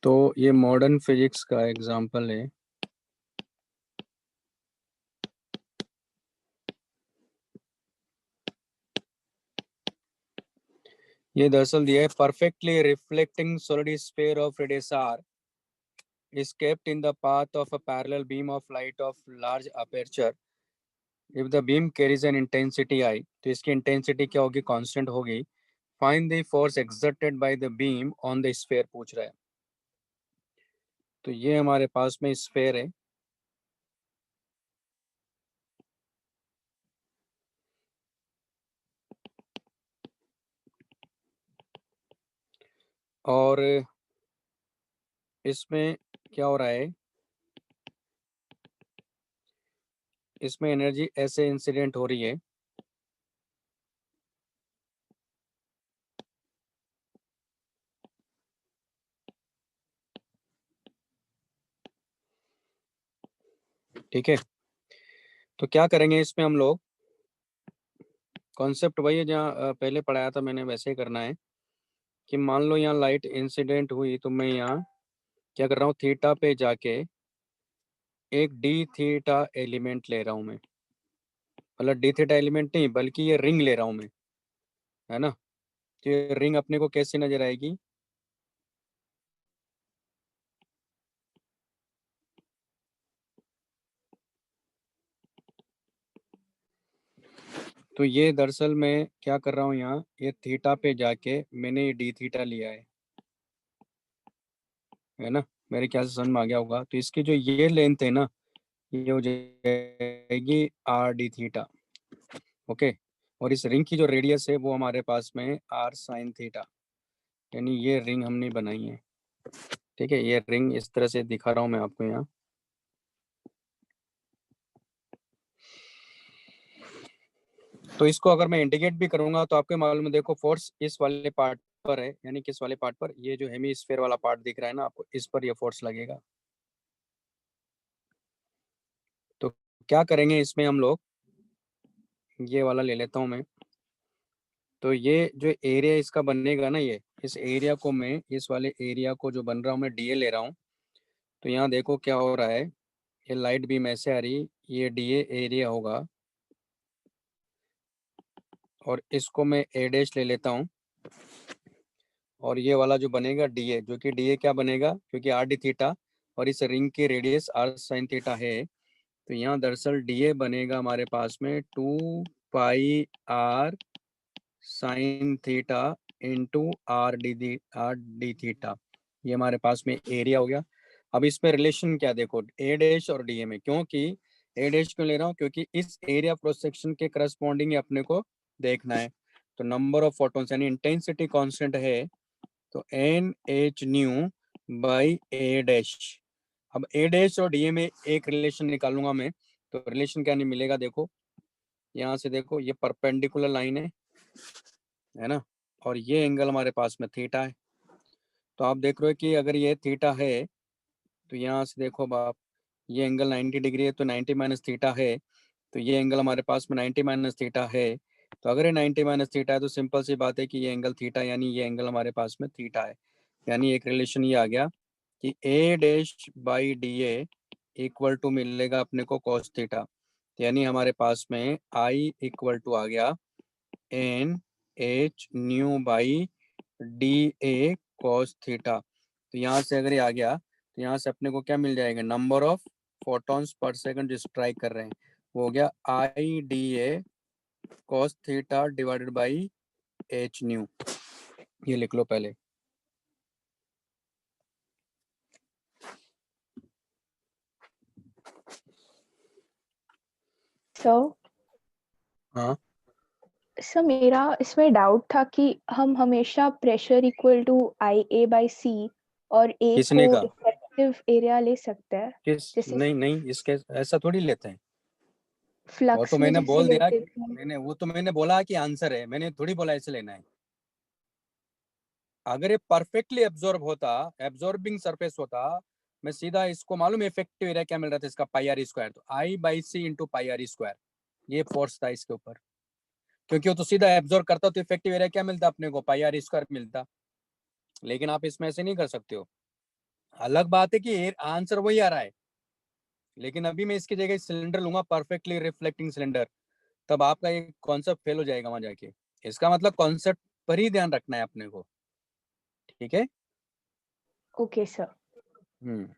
तो ये modern physics का एग्जांपल है। ये दरअसल दिया है, perfectly reflecting solid sphere of radius R is kept in the path of a parallel beam of light of large aperture if the beam carries an intensity I। तो इसकी intensity क्या होगी? कांस्टेंट होगी। Find the force exerted by the beam on the sphere पूछ रहा है। तो ये हमारे पास में स्फीयर है, और इसमें क्या हो रहा है, इसमें एनर्जी ऐसे इंसिडेंट हो रही है। ठीक है, तो क्या करेंगे इसमें हम लोग, कॉन्सेप्ट वही है जहाँ पहले पढ़ाया था मैंने, वैसे ही करना है। कि मान लो यहाँ लाइट इंसिडेंट हुई, तो मैं यहाँ क्या कर रहा हूँ, थीटा पे जाके एक डी थीटा एलिमेंट ले रहा हूँ मैं। मतलब डी थीटा एलिमेंट नहीं, बल्कि ये रिंग ले रहा हूँ मैं, है ना। तो ये रिंग अपने को कैसी नजर आएगी? तो ये दरअसल मैं क्या कर रहा हूँ, यहाँ ये थीटा पे जाके मैंने ये डी थीटा लिया है ना। मेरे ख्याल से समझ में आ गया होगा। तो इसकी जो ये लेंथ है ना, ये हो जाएगी आर डी थीटा। ओके, और इस रिंग की जो रेडियस है वो हमारे पास में है आर साइन थीटा। यानी ये रिंग हमने बनाई है। ठीक है, ये रिंग इस तरह से दिखा रहा हूँ मैं आपको यहाँ। तो इसको अगर मैं इंटीग्रेट भी करूंगा तो आपको मालूम है, देखो फोर्स इस वाले पार्ट पर है, यानी किस वाले पार्ट पर, ये जो हेमीस्फीयर वाला पार्ट दिख रहा है ना आपको, इस पर ये फोर्स लगेगा। तो क्या करेंगे इसमें हम लोग, ये वाला ले लेता हूँ मैं। तो ये जो एरिया इसका बनेगा ना, ये इस एरिया को मैं, इस वाले एरिया को जो बन रहा हूँ मैं डीए ले रहा हूँ। तो यहाँ देखो क्या हो रहा है, ये लाइट बीम ऐसे आ रही, ये डीए एरिया होगा, और इसको मैं ए डैश ले लेता हूँ। और ये वाला जो बनेगा डीए, जो कि डीए क्या बनेगा, क्योंकि आर डी थीटा और इस रिंग की रेडियस आर साइन थीटा है। तो यहाँ दरअसल डीए बनेगा हमारे पास में 2 pi R sine theta into R D theta. ये हमारे पास में एरिया हो गया। अब इसमें रिलेशन क्या, देखो ए डैश और डीए में, क्योंकि ए डैश क्यों ले रहा हूँ, क्योंकि इस एरिया क्रॉस सेक्शन के करस्पॉन्डिंग अपने को देखना है। तो नंबर ऑफ फोटॉन्स यानी इंटेंसिटी कांस्टेंट है, तो N H nu by A dash. अब ए डैश और डीए में एक रिलेशन निकालूंगा मैं। तो रिलेशन क्या नहीं मिलेगा, देखो यहाँ से देखो, ये परपेंडिकुलर लाइन है ना, और ये एंगल हमारे पास में थीटा है। तो आप देख रहे हो कि अगर ये थीटा है, तो यहाँ से देखो अब आप, ये एंगल 90 डिग्री है, तो 90 माइनस थीटा है। तो ये एंगल हमारे पास में 90 माइनस थीटा है। तो अगर ये 90 माइनस थीटा है, तो सिंपल सी बात है कि ये एंगल थीटा, यानी ये एंगल हमारे पास में थीटा है। यानी एक रिलेशन ये आ गया कि A dash by D A equal to मिलेगा अपने को कॉस थीटा। यानी हमारे पास में आई इक्वल टू आ गया N H nu by D A cos theta. तो यहाँ से अगर ये आ गया, तो यहाँ से अपने को क्या मिल जाएगा, number of photons per second जो स्ट्राइक कर रहे हैं, वो हो गया आई D A cos theta divided by H nu. ये लिख लो पहले। सर हाँ, सर मेरा इसमें डाउट था कि हम हमेशा pressure equal to I A by C और ए को किसने कहा? इफेक्टिव एरिया ले सकते हैं, किस, जैसे नहीं नहीं, इसके ऐसा थोड़ी लेते हैं। वो तो फ्लक्स में मैंने जैसे बोल दिया, लेते थे। मैंने बोला कि आंसर है, मैंने थोड़ी बोला ऐसे लेना है। अगर ये परफेक्टली एब्जॉर्ब होता, एब्जॉर्बिंग सरफेस होता, मैं सीधा इसको, मालूम इफेक्टिव एरिया क्या मिल रहा था इसका, पाई आर स्क्वायर। तो I by C into pi R square, ये फोर्स था इसके ऊपर। क्योंकि वो तो सीधा एब्जॉर्ब करता, तो इफेक्टिव एरिया क्या मिलता अपने को, पाई आर स्क्वायर मिलता। लेकिन आप इसमें ऐसे नहीं कर सकते हो। अलग बात है कि आंसर वही आ रहा है, लेकिन अभी मैं इसकी जगह सिलेंडर लूंगा, परफेक्टली रिफ्लेक्टिंग सिलेंडर, तब आपका ये कॉन्सेप्ट फेल हो जाएगा वहां जाके। इसका मतलब कॉन्सेप्ट पर ही ध्यान रखना है अपने को, ठीक है। Okay sir. हम्म।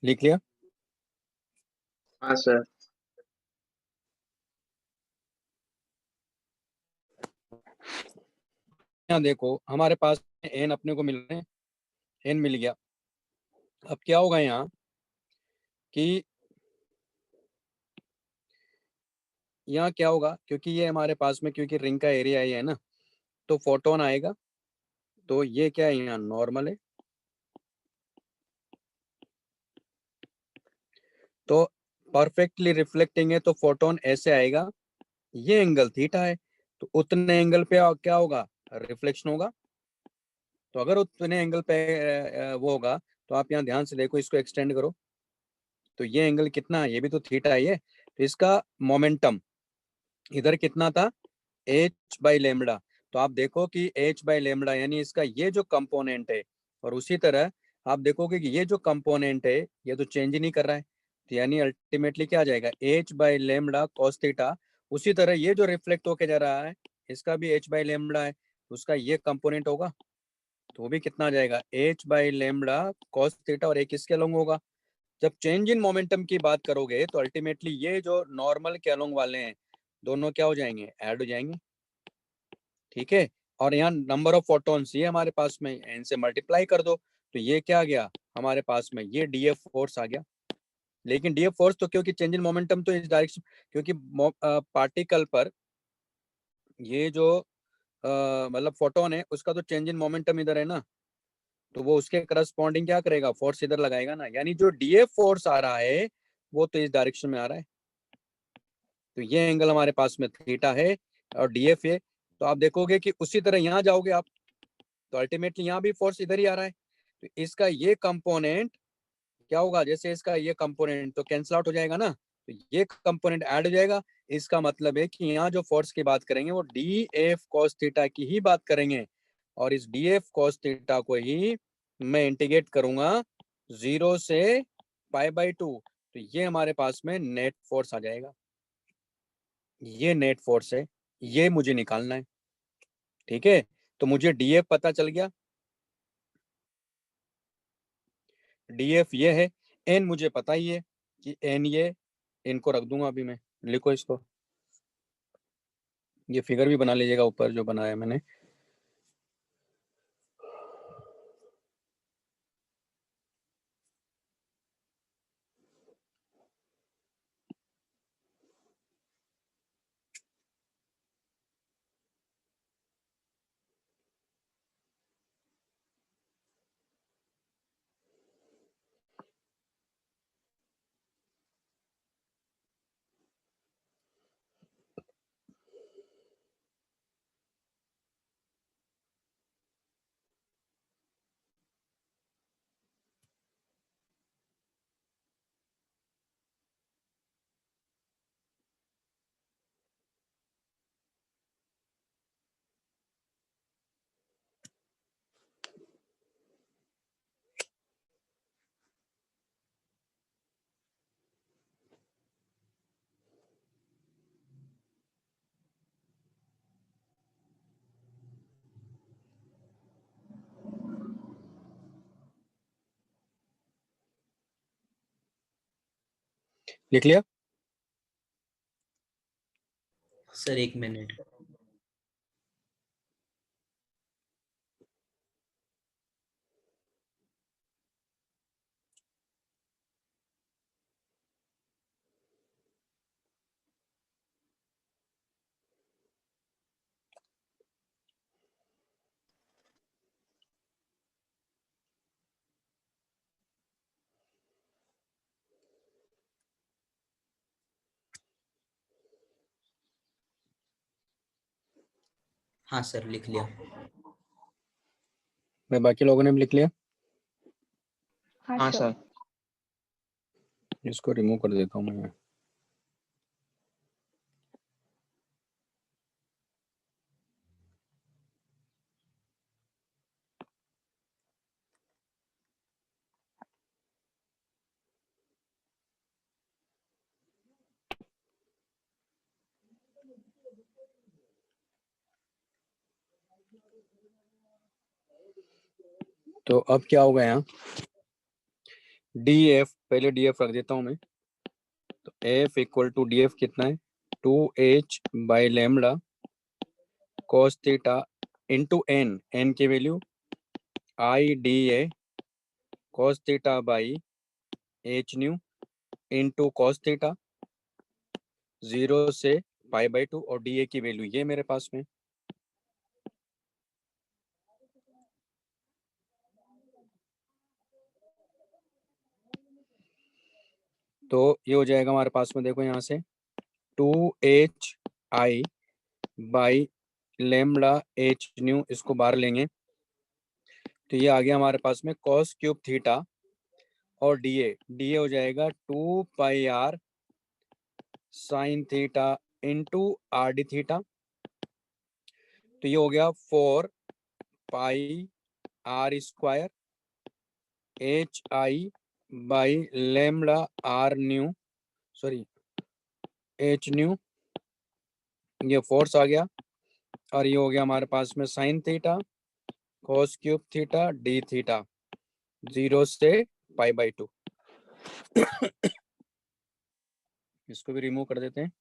लिख लिया। हाँ सर। यहाँ देखो हमारे पास एन अपने को मिल रहे हैं, एन मिल गया। अब क्या होगा यहाँ कि यहाँ क्या होगा, क्योंकि ये हमारे पास में, क्योंकि रिंग का एरिया ये है ना, तो फोटोन आएगा। तो ये क्या है, यहाँ नॉर्मल है, तो परफेक्टली रिफ्लेक्टिंग है, तो फोटोन ऐसे आएगा। ये एंगल थीटा है, तो उतने एंगल पे क्या होगा, रिफ्लेक्शन होगा। तो अगर उतने एंगल पे वो होगा, तो आप यहाँ ध्यान से देखो, इसको एक्सटेंड करो, तो ये एंगल कितना है, ये भी तो थीटा है ये। तो इसका मोमेंटम इधर कितना था, एच बाई लेमड़ा। तो आप देखो कि एच बाई लेमड़ा यानी इसका ये जो कंपोनेंट है, और उसी तरह आप देखोगे कि ये जो कंपोनेंट है ये तो चेंज ही नहीं कर रहा है, तो यानी अल्टीमेटली क्या आ जाएगा, H by lambda cos theta. उसी तरह ये जो रिफ्लेक्ट होके जा रहा है, इसका भी एच बाई लेमड़ा है, उसका ये कंपोनेंट होगा, तो वो भी कितना आ जाएगा, H by lambda cos theta, और एक इसके अलोंग होगा। जब चेंज इन मोमेंटम की बात करोगे, तो अल्टीमेटली ये जो नॉर्मल के अलोंग वाले हैं, दोनों क्या हो जाएंगे, ऐड हो जाएंगे, ठीक है। और यहाँ नंबर ऑफ फोटॉन्स ये हमारे पास में, एन से मल्टीप्लाई कर दो, तो ये क्या आ गया हमारे पास में, ये डीएफ फोर्स आ गया। लेकिन डीएफ फोर्स तो, क्योंकि चेंज इन मोमेंटम तो इस डायरेक्शन, क्योंकि पार्टिकल पर ये जो मतलब फोटोन है, उसका तो चेंज इन मोमेंटम इधर है ना, तो वो उसके करस्पॉन्डिंग क्या करेगा, फोर्स इधर लगाएगा ना, यानी जो डीएफ फोर्स आ रहा है वो तो इस डायरेक्शन में आ रहा है। तो ये एंगल हमारे पास में थीटा है और डीएफ है। तो आप देखोगे कि उसी तरह यहाँ जाओगे आप, तो अल्टीमेटली यहाँ भी फोर्स इधर ही आ रहा है, तो इसका ये कंपोनेंट क्या होगा, जैसे इसका ये कंपोनेंट तो कैंसिल आउट हो जाएगा ना, तो ये कंपोनेंट ऐड हो जाएगा। इसका मतलब है कि यहाँ जो फोर्स की बात करेंगे वो डी एफ कॉस थीटा की ही बात करेंगे, और इस डी एफ कॉस थीटा को ही मैं इंटीग्रेट करूंगा 0 से π/2, तो ये हमारे पास में नेट फोर्स आ जाएगा। ये नेट फोर्स है, ये मुझे निकालना है, ठीक है। तो मुझे डीएफ पता चल गया, डीएफ ये है, एन मुझे पता ही है कि एन ये, इनको रख दूंगा अभी मैं, लिखो इसको, ये फिगर भी बना लीजिएगा ऊपर जो बनाया मैंने। लिख लिया? Sir 1 minute. हाँ सर लिख लिया। मैं बाकी लोगों ने भी लिख लिया? हाँ हाँ सर। सर। इसको रिमूव कर देता हूँ मैं। तो अब क्या होगा यहाँ, डी एफ, पहले डी एफ रख देता हूँ मैं। तो F equal to D F कितना है, 2h by lambda cos theta into N, N की value I D A cos theta by H nu into cos theta 0 से पाई बाई 2, और डी ए की वैल्यू ये मेरे पास में। तो ये हो जाएगा हमारे पास में, देखो यहाँ से 2h I by lambda H new, इसको बाहर लेंगे तो ये आ गया हमारे पास में cos क्यूब थीटा, और डी ए हो जाएगा 2 pi R sine theta into R D theta. तो ये हो गया 4 pi R square H I by lambda R nu, sorry H nu, ये फोर्स आ गया, और ये हो गया हमारे पास में sine theta cos cube theta D theta 0 से पाई बाई 2। इसको भी रिमूव कर देते हैं।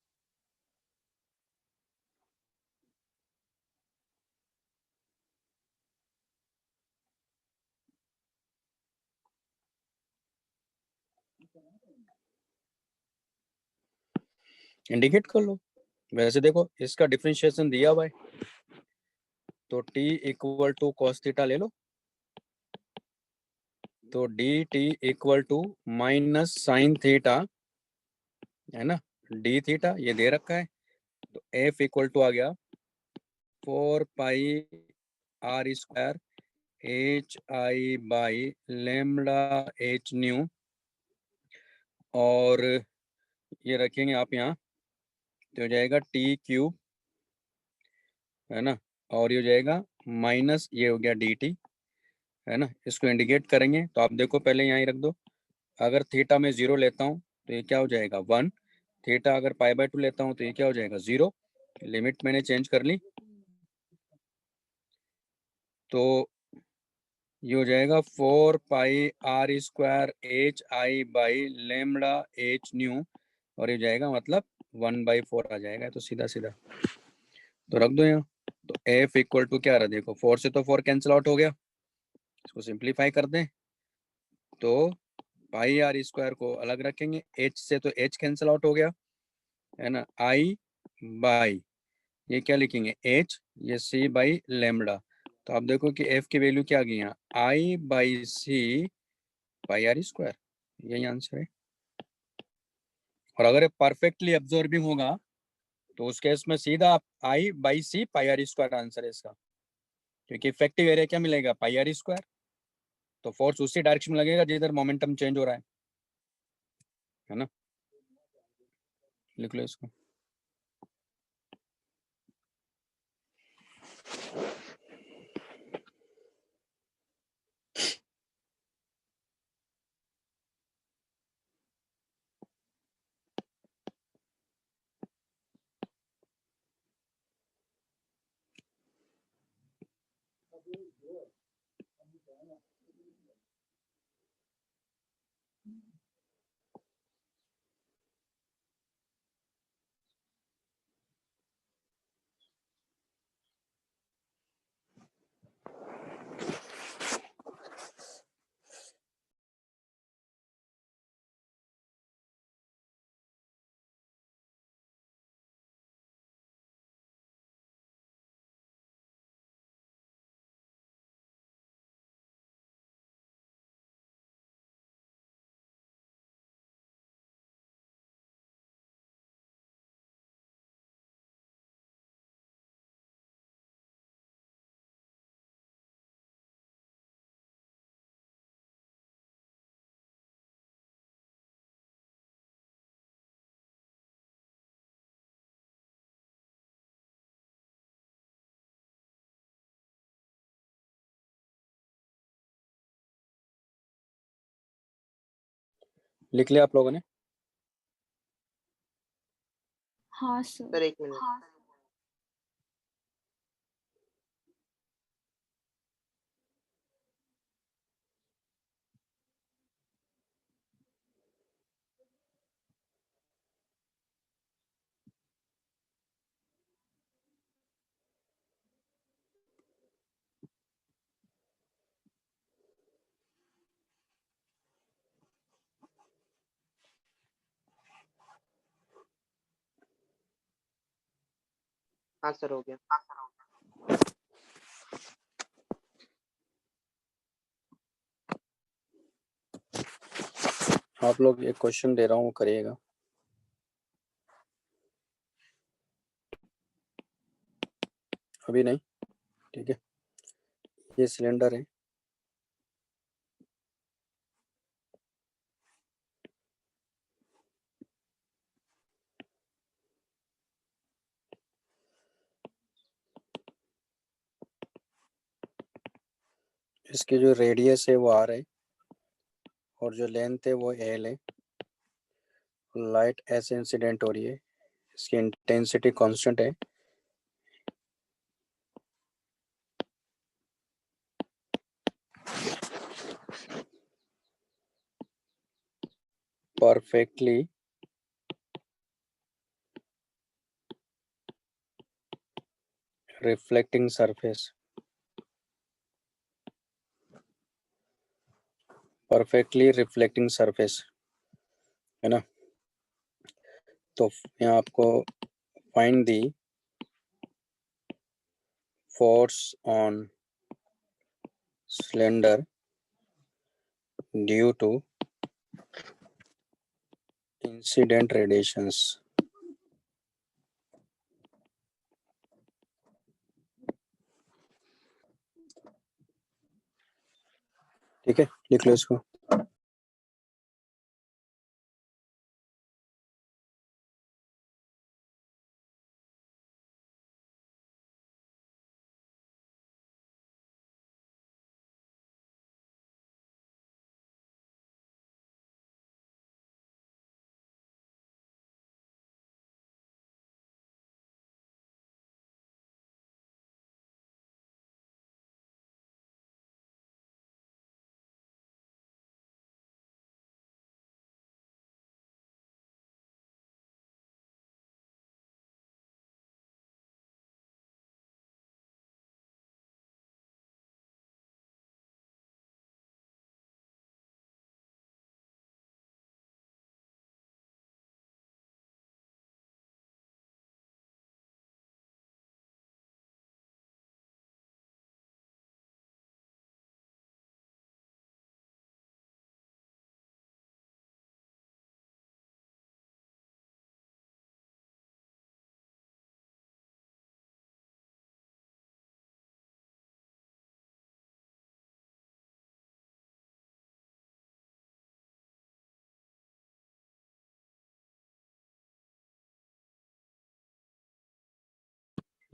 इंडिकेट कर लो। वैसे देखो इसका डिफरेंशिएशन दिया हुआ है, तो t equal to cos theta ले लो, तो D T equal to minus sine theta, है ना, डी थीटा ये दे रखा है। तो एफ इक्वल टू आ गया 4 pi R square H I by lambda H nu, और ये रखेंगे आप यहाँ, तो हो जाएगा टी क्यूब, है ना, और ये हो जाएगा माइनस, ये हो गया डी टी, है ना। इसको इंडिकेट करेंगे तो आप देखो पहले यहाँ ही रख दो। अगर थीटा में 0 लेता हूँ तो ये क्या हो जाएगा 1, थीटा अगर पाई बाई 2 लेता हूँ तो ये क्या हो जाएगा 0। लिमिट मैंने चेंज कर ली, तो ये हो जाएगा 4 pi R square H I by lambda H nu, और ये जाएगा मतलब 1/4 आ जाएगा, तो सीधा सीधा तो रख दो यहाँ। तो एफ इक्वल टू क्या रहा, देखो 4 से तो 4 कैंसिल आउट हो गया, इसको सिंप्लीफाई कर दें तो पाई आर स्क्वायर को अलग रखेंगे, एच से तो एच कैंसिल आउट हो गया, है ना, आई बाई ये क्या लिखेंगे एच, ये सी बाई लेमड़ा। तो आप देखो कि एफ की वैल्यू क्या आ गई यहाँ, I by C pi R square, यही आंसर है। और अगर ये परफेक्टली अब्जॉर्बिंग होगा तो उस केस में सीधा I by C pi R square answer है इसका, क्योंकि इफेक्टिव एरिया क्या मिलेगा पाई आर स्क्वायर, तो फोर्स उसी डायरेक्शन में लगेगा जिधर मोमेंटम चेंज हो रहा है ना। लिख लो इसको। लिख लिया आप लोगों ने? हाँ सर। सर एक मिनट। हाँ सर हो गया। आप लोग एक क्वेश्चन दे रहा हूँ, वो करिएगा। अभी नहीं, ठीक है। ये सिलेंडर है, इसकी जो रेडियस है वो आर है और जो लेंथ है वो एल है। लाइट ऐसे इंसिडेंट हो रही है, इसकी इंटेंसिटी कांस्टेंट है। Perfectly reflecting surface, perfectly reflecting surface है ना। तो यहाँ आपको find the force on cylinder due to incident radiations. ठीक है, लिख लो इसको।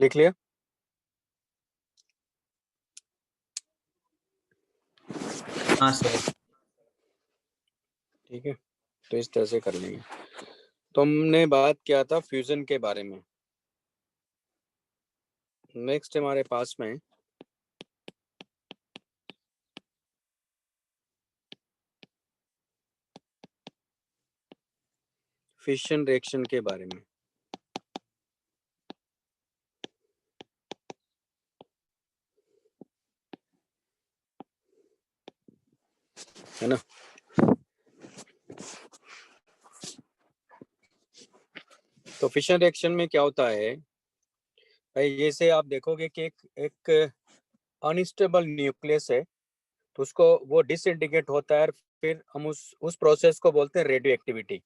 लिख लिया? हाँ सर। ठीक है, तो इस तरह से कर लेंगे। तो हमने बात किया था फ्यूजन के बारे में। नेक्स्ट हमारे पास में फिशन रिएक्शन के बारे में है ना। तो फिशन रिएक्शन में क्या होता है भाई, जैसे आप देखोगे कि एक अनस्टेबल न्यूक्लियस है, तो उसको वो डिसइंटीग्रेट होता है, फिर हम उस प्रोसेस को बोलते हैं रेडियो एक्टिविटी,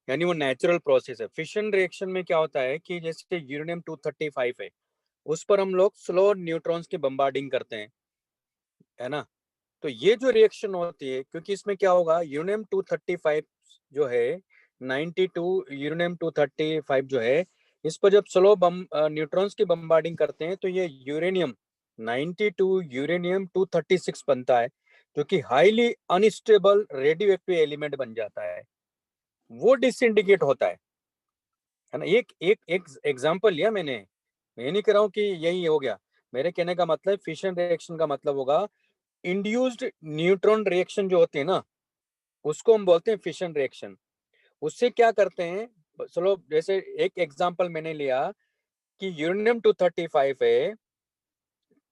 यानी वो नेचुरल प्रोसेस है। फिशन रिएक्शन में क्या होता है कि जैसे यूरेनियम 235 है, उस पर हम लोग स्लो न्यूट्रॉन्स की बम्बार्डिंग करते हैं, है ना। तो ये जो रिएक्शन होती है, क्योंकि इसमें क्या होगा, यूरेनियम 235 जो है 92 यूरेनियम 235 जो है, इस पर जब स्लो न्यूट्रॉन्स की बम्बार्डिंग करते हैं तो ये यूरेनियम 92 यूरेनियम 236 बनता है, जो कि highly unstable radio active element बन जाता है, वो डिसइंडिकेट होता है ना। एक एक एक एग्जांपल लिया मैंने, मैं ये नहीं कह रहा हूँ कि यही हो गया। मेरे कहने का मतलब फिशन रिएक्शन का मतलब होगा इंड्यूस्ड न्यूट्रॉन रिएक्शन जो होती है ना, उसको हम बोलते हैं फिशन रिएक्शन। उससे क्या करते हैं, चलो जैसे एक एग्जांपल मैंने लिया कि यूरेनियम 235 है,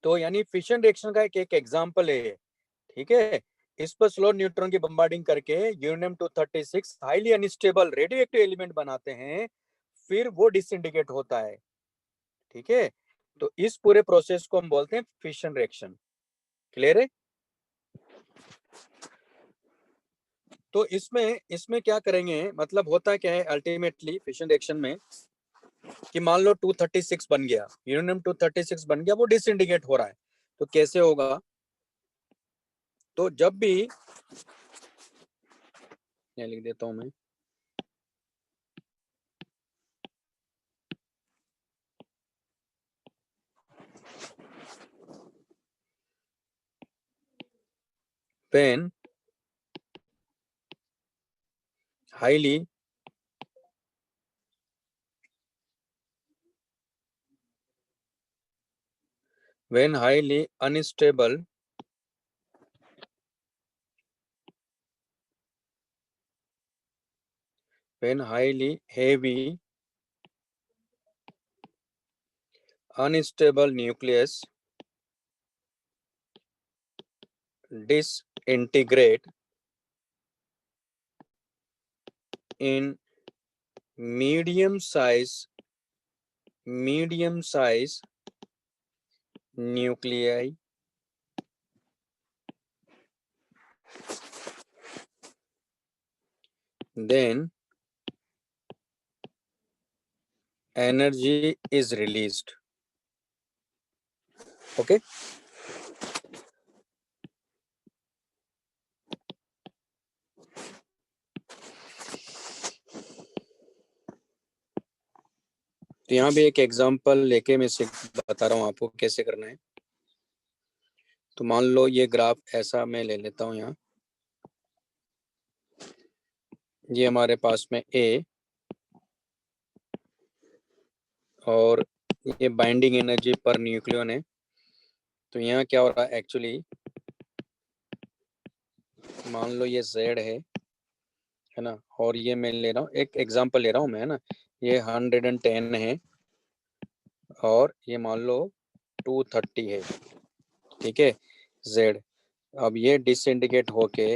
तो यानी फिशन रिएक्शन का एक एग्जांपल है, ठीक है। इस पर स्लो न्यूट्रॉन की बम्बार्डिंग करके uranium 236 highly unstable radio active element बनाते हैं, फिर वो डिसइंडिकेट होता है, ठीक है। तो इस पूरे प्रोसेस को हम बोलते हैं फिशन रिएक्शन। क्लियर है? तो इसमें क्या करेंगे, मतलब होता क्या है अल्टीमेटली फिशन रिएक्शन में कि मान लो 236 बन गया, यूरेनियम 236 बन गया, वो डिसइंडिकेट हो रहा है। तो कैसे होगा, तो जब भी ये लिख देता हूं मैं, when highly unstable when highly heavy unstable nucleus disintegrate in medium size nuclei, then energy is released. Okay, तो यहाँ भी एक एग्जांपल लेके मैं बता रहा हूँ आपको कैसे करना है। तो मान लो ये ग्राफ ऐसा मैं ले लेता हूँ, यहाँ ये हमारे पास में ए और ये बाइंडिंग एनर्जी पर न्यूक्लियन है। तो यहाँ क्या हो रहा है एक्चुअली, मान लो ये Z है ना, और ये मैं ले रहा हूँ, एक एग्जांपल ले रहा हूँ मैं, है ना, ये 110 है और ये मान लो 230 है, ठीक है, Z। अब ये डिसइंडिकेट होके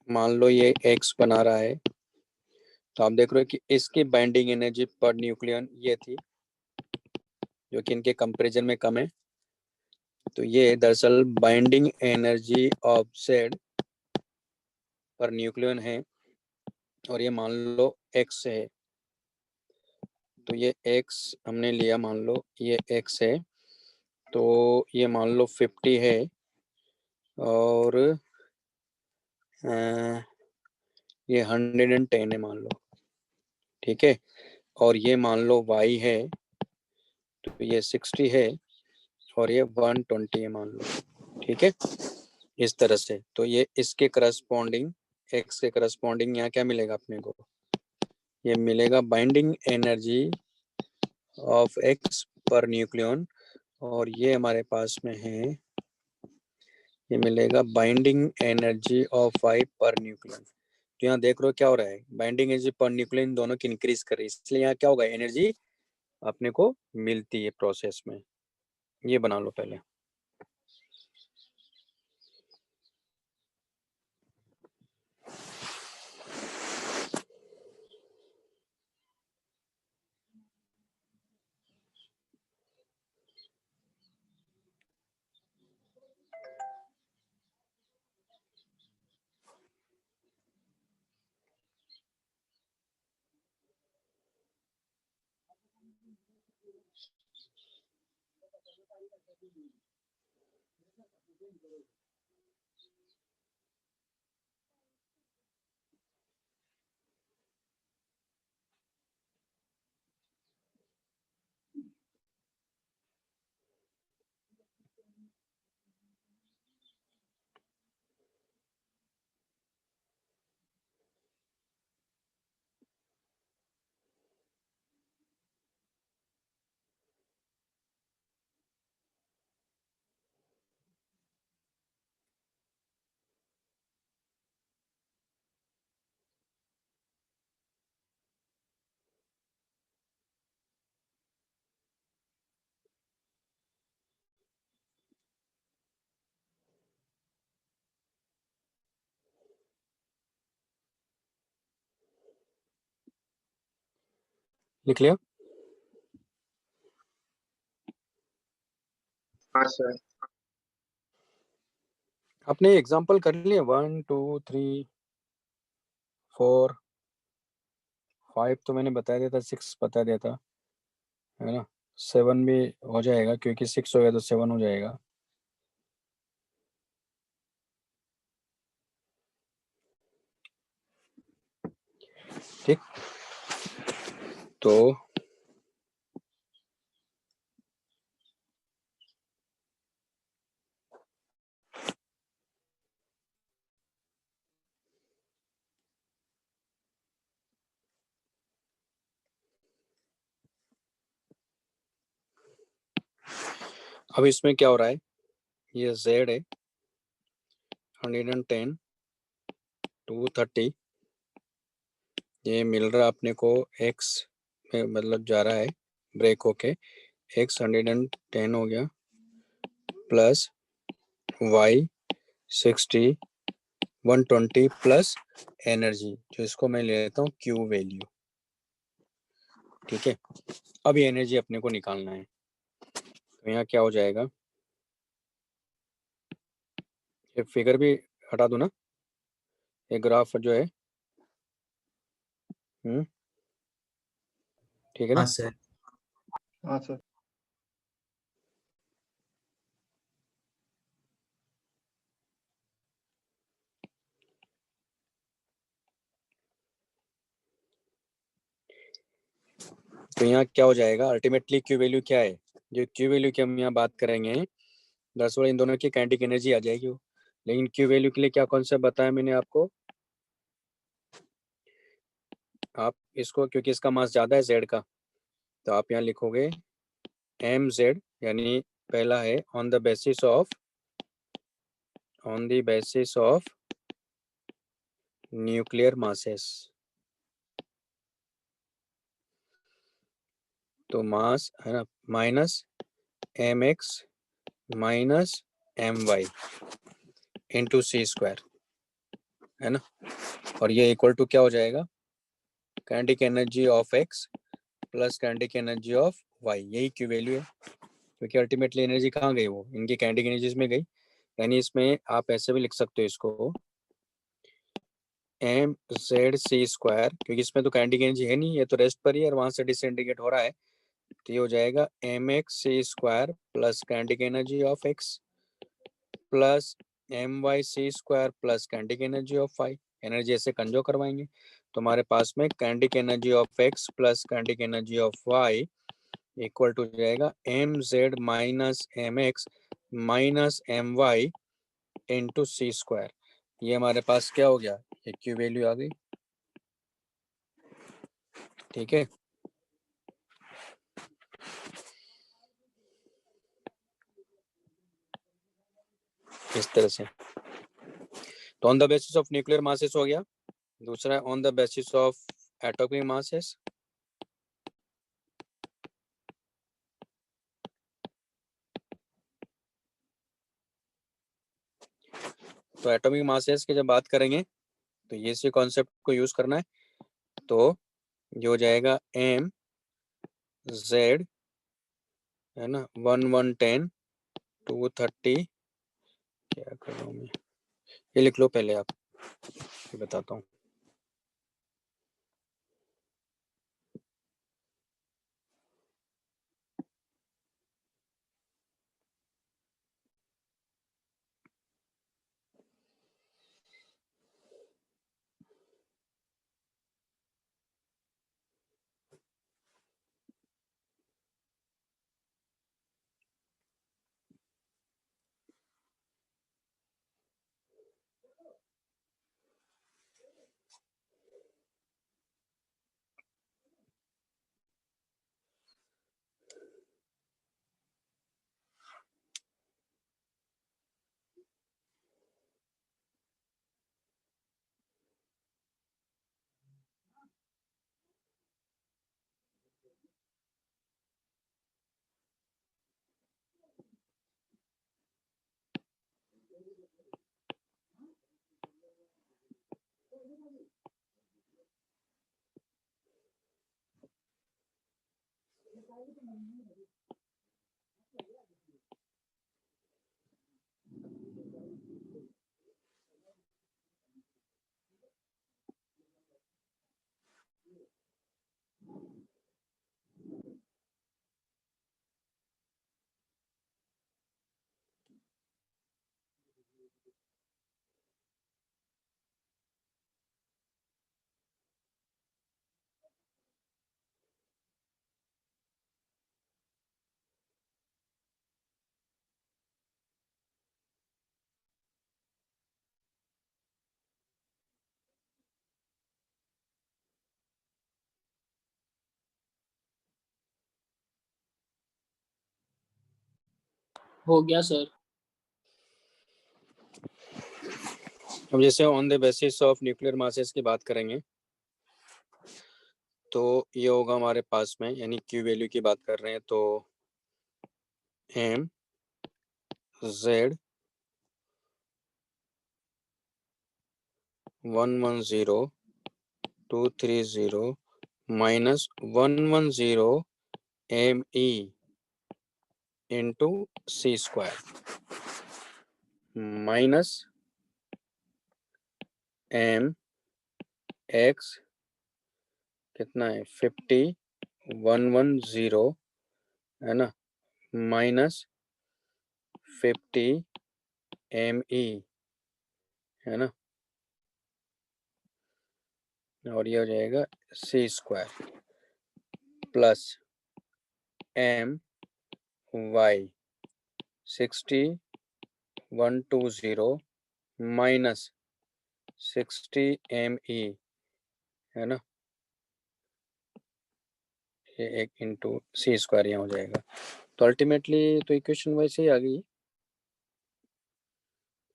मान लो ये X बना रहा है, तो आप देख रहे हो कि इसकी बाइंडिंग एनर्जी पर न्यूक्लियन ये थी, जो कि इनके कंपैरिजन में कम है। तो ये दरअसल binding energy of Z per nucleon है, और ये मान लो X है। तो ये X हमने लिया, मान लो ये X है, तो ये मान लो 50 है, और ये 110 है मान लो, ठीक है। और ये मान लो Y है, तो ये 60 है, और ये 120 है मान लो, ठीक है, इस तरह से। तो ये इसके करस्पॉन्डिंग X के करस्पॉन्डिंग यहाँ क्या मिलेगा अपने को, ये मिलेगा binding energy of X per nucleon, और ये हमारे पास में है, ये मिलेगा बाइंडिंग एनर्जी ऑफ Y पर न्यूक्लियन। तो यहाँ देख रहे हो क्या हो रहा है, बाइंडिंग एनर्जी पर न्यूक्लियन दोनों की इंक्रीज कर रही है, इसलिए यहाँ क्या होगा, एनर्जी अपने को मिलती है प्रोसेस में। ये बना लो पहले। लिख लिया? हाँ सर। आपने एग्जांपल कर लिया? 1 2 3 4 5 तो मैंने बता दिया था, 6 बता दिया था, है ना? 7 भी हो जाएगा, क्योंकि 6 हो गया तो 7 हो जाएगा। ठीक, तो अब इसमें क्या हो रहा है, ये z है 110 230, ये मिल रहा है अपने को x में, मतलब जा रहा है ब्रेक होके, x 110 हो गया प्लस y 60 120 प्लस एनर्जी, जो इसको मैं ले लेता हूँ Q वैल्यू। ठीक है, अब ये एनर्जी अपने को निकालना है, तो यहाँ क्या हो जाएगा, ये फिगर भी हटा दूं ना, ये ग्राफ जो है, ठीक है ना? हाँ सर। हाँ सर। तो यहाँ क्या हो जाएगा, अल्टीमेटली Q वैल्यू क्या है, जो Q वैल्यू की हम यहाँ बात करेंगे, दरअसल इन दोनों की काइनेटिक एनर्जी आ जाएगी वो। लेकिन Q वैल्यू के लिए क्या कॉन्सेप्ट बताया मैंने आपको, आप इसको, क्योंकि इसका मास ज़्यादा है Z का, तो आप यहाँ लिखोगे mz, यानी पहला है on the basis of nuclear masses, तो मास है ना minus mx minus my into C square, है ना? और ये इक्वल टू क्या हो जाएगा, kinetic energy of x plus kinetic energy of y, यही Q वैल्यू है। क्योंकि अल्टीमेटली एनर्जी कहाँ गई, वो इनकी काइनेटिक एनर्जीज में गई। यानी इसमें आप ऐसे भी लिख सकते हो इसको, एम जेड सी स्क्वायर, क्योंकि इसमें तो काइनेटिक एनर्जी है नहीं, ये तो रेस्ट पर ही है और वहां से डिसइंटीग्रेट हो रहा है, तो ये हो जाएगा M X C square plus kinetic energy of X plus M Y C square plus kinetic energy of Y. Energy ऐसे कंजो करवाएंगे तो हमारे पास में kinetic energy of X plus kinetic energy of Y equal to जाएगा M Z minus M X minus M Y into C square. ये हमारे पास क्या हो गया, ये क्यू वैल्यू आ गई। ठीक है, इस तरह से। तो on the basis of nuclear masses हो गया, दूसरा on the basis of atomic masses. तो एटॉमिक मासेस की जब बात करेंगे तो ये इसी कॉन्सेप्ट को यूज करना है, तो ये हो जाएगा एम जेड, है ना, 110 230, क्या कर रहा हूँ मैं, ये लिख लो पहले आप, ये बताता हूँ। हो गया सर। अब जैसे on the basis of nuclear masses की बात करेंगे तो ये होगा हमारे पास में, यानी क्यू वैल्यू की बात कर रहे हैं तो M Z 110 230 minus 110 M E into C square minus M X कितना है 50 110 है ना, माइनस 50 एम ई है ना, और ये हो जाएगा C square plus M Y 60 120 minus 60 M E है ना, ये एक इंटू सी स्क्वायर यहाँ हो जाएगा। तो अल्टीमेटली तो इक्वेशन वैसे ही आ गई,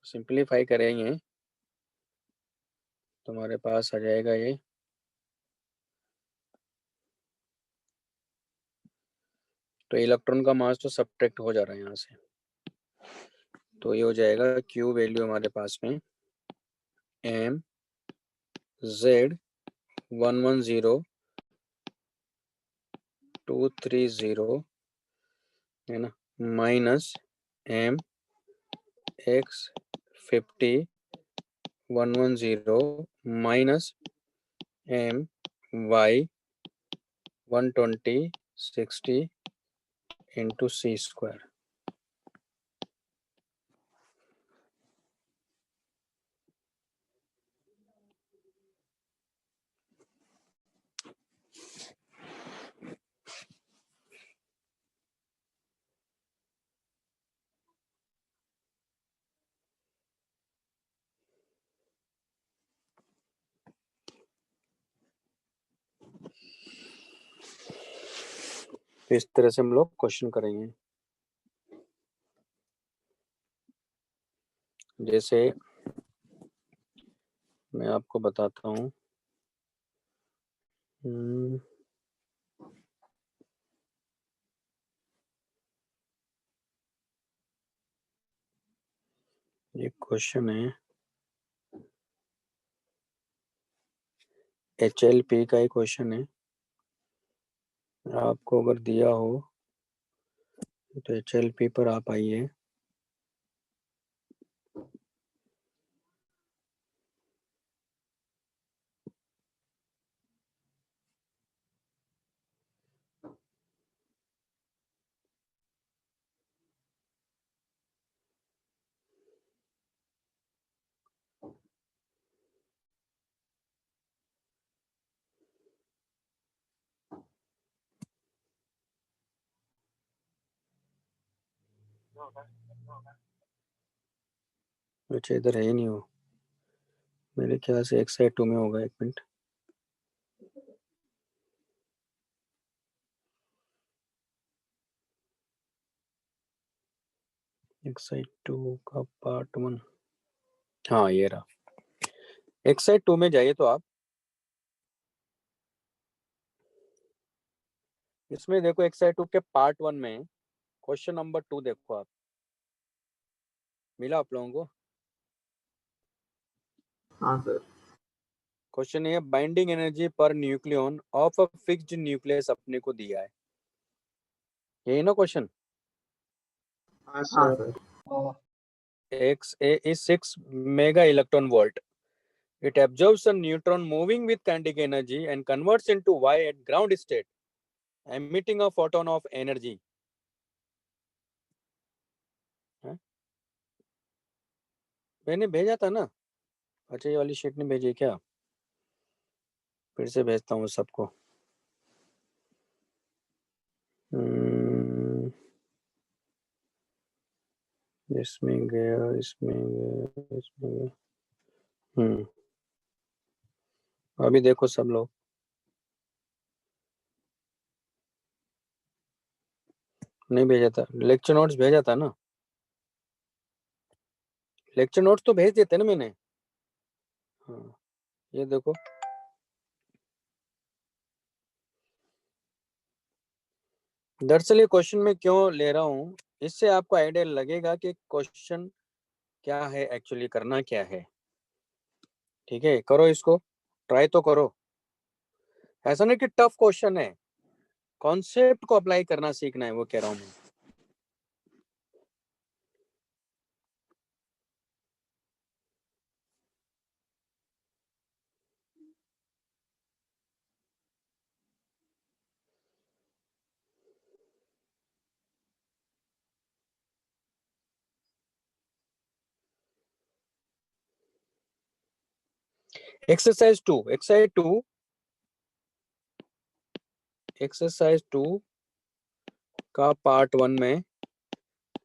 सिंप्लीफाई करेंगे तो हमारे पास आ जाएगा ये तो इलेक्ट्रॉन का मास तो सब्ट्रैक्ट हो जा रहा है यहाँ से, तो ये हो जाएगा क्यू वैल्यू हमारे पास में एम जेड 110 230 है ना, minus M X 50 110 minus M Y 120 60 into C square. तो इस तरह से हम लोग क्वेश्चन करेंगे। जैसे मैं आपको बताता हूँ, ये क्वेश्चन है HLP का ही क्वेश्चन है, आपको अगर दिया हो तो HLP पर आप आइए। अच्छा इधर है ही नहीं हो, मेरे ख्याल से एक्सरसाइज 2 में होगा, एक मिनट। एक्सरसाइज 2 का पार्ट 1, हाँ ये रहा। एक्सरसाइज 2 में जाइए तो आप इसमें देखो, एक्सरसाइज 2 के पार्ट 1 में क्वेश्चन नंबर 2 देखो आप, मिला आप लोगों को? हाँ सर। क्वेश्चन ये बाइंडिंग एनर्जी पर nucleon of a fixed nucleus अपने को दिया है, यही ना क्वेश्चन? हाँ sir. XA is 6 mega electron volt. It absorbs a neutron moving with kinetic energy and converts into Y at ground state, emitting a photon of energy. मैंने भेजा था ना? अच्छा, ये वाली शीट ने भेजी क्या? फिर से भेजता हूँ सबको। इसमें गया, इसमें गया, इसमें गया। अभी देखो सब लोग। नहीं भेजा था, लेक्चर नोट्स भेजा था ना? लेक्चर नोट्स तो भेज देते ना मैंने। हाँ, ये देखो। दरअसल ये क्वेश्चन मैं क्यों ले रहा हूँ, इससे आपको आइडिया लगेगा कि क्वेश्चन क्या है, एक्चुअली करना क्या है। ठीक है, करो इसको, ट्राई तो करो। ऐसा नहीं कि टफ क्वेश्चन है, कॉन्सेप्ट को अप्लाई करना सीखना है, वो कह रहा हूँ मैं। एक्सरसाइज 2 का पार्ट 1 में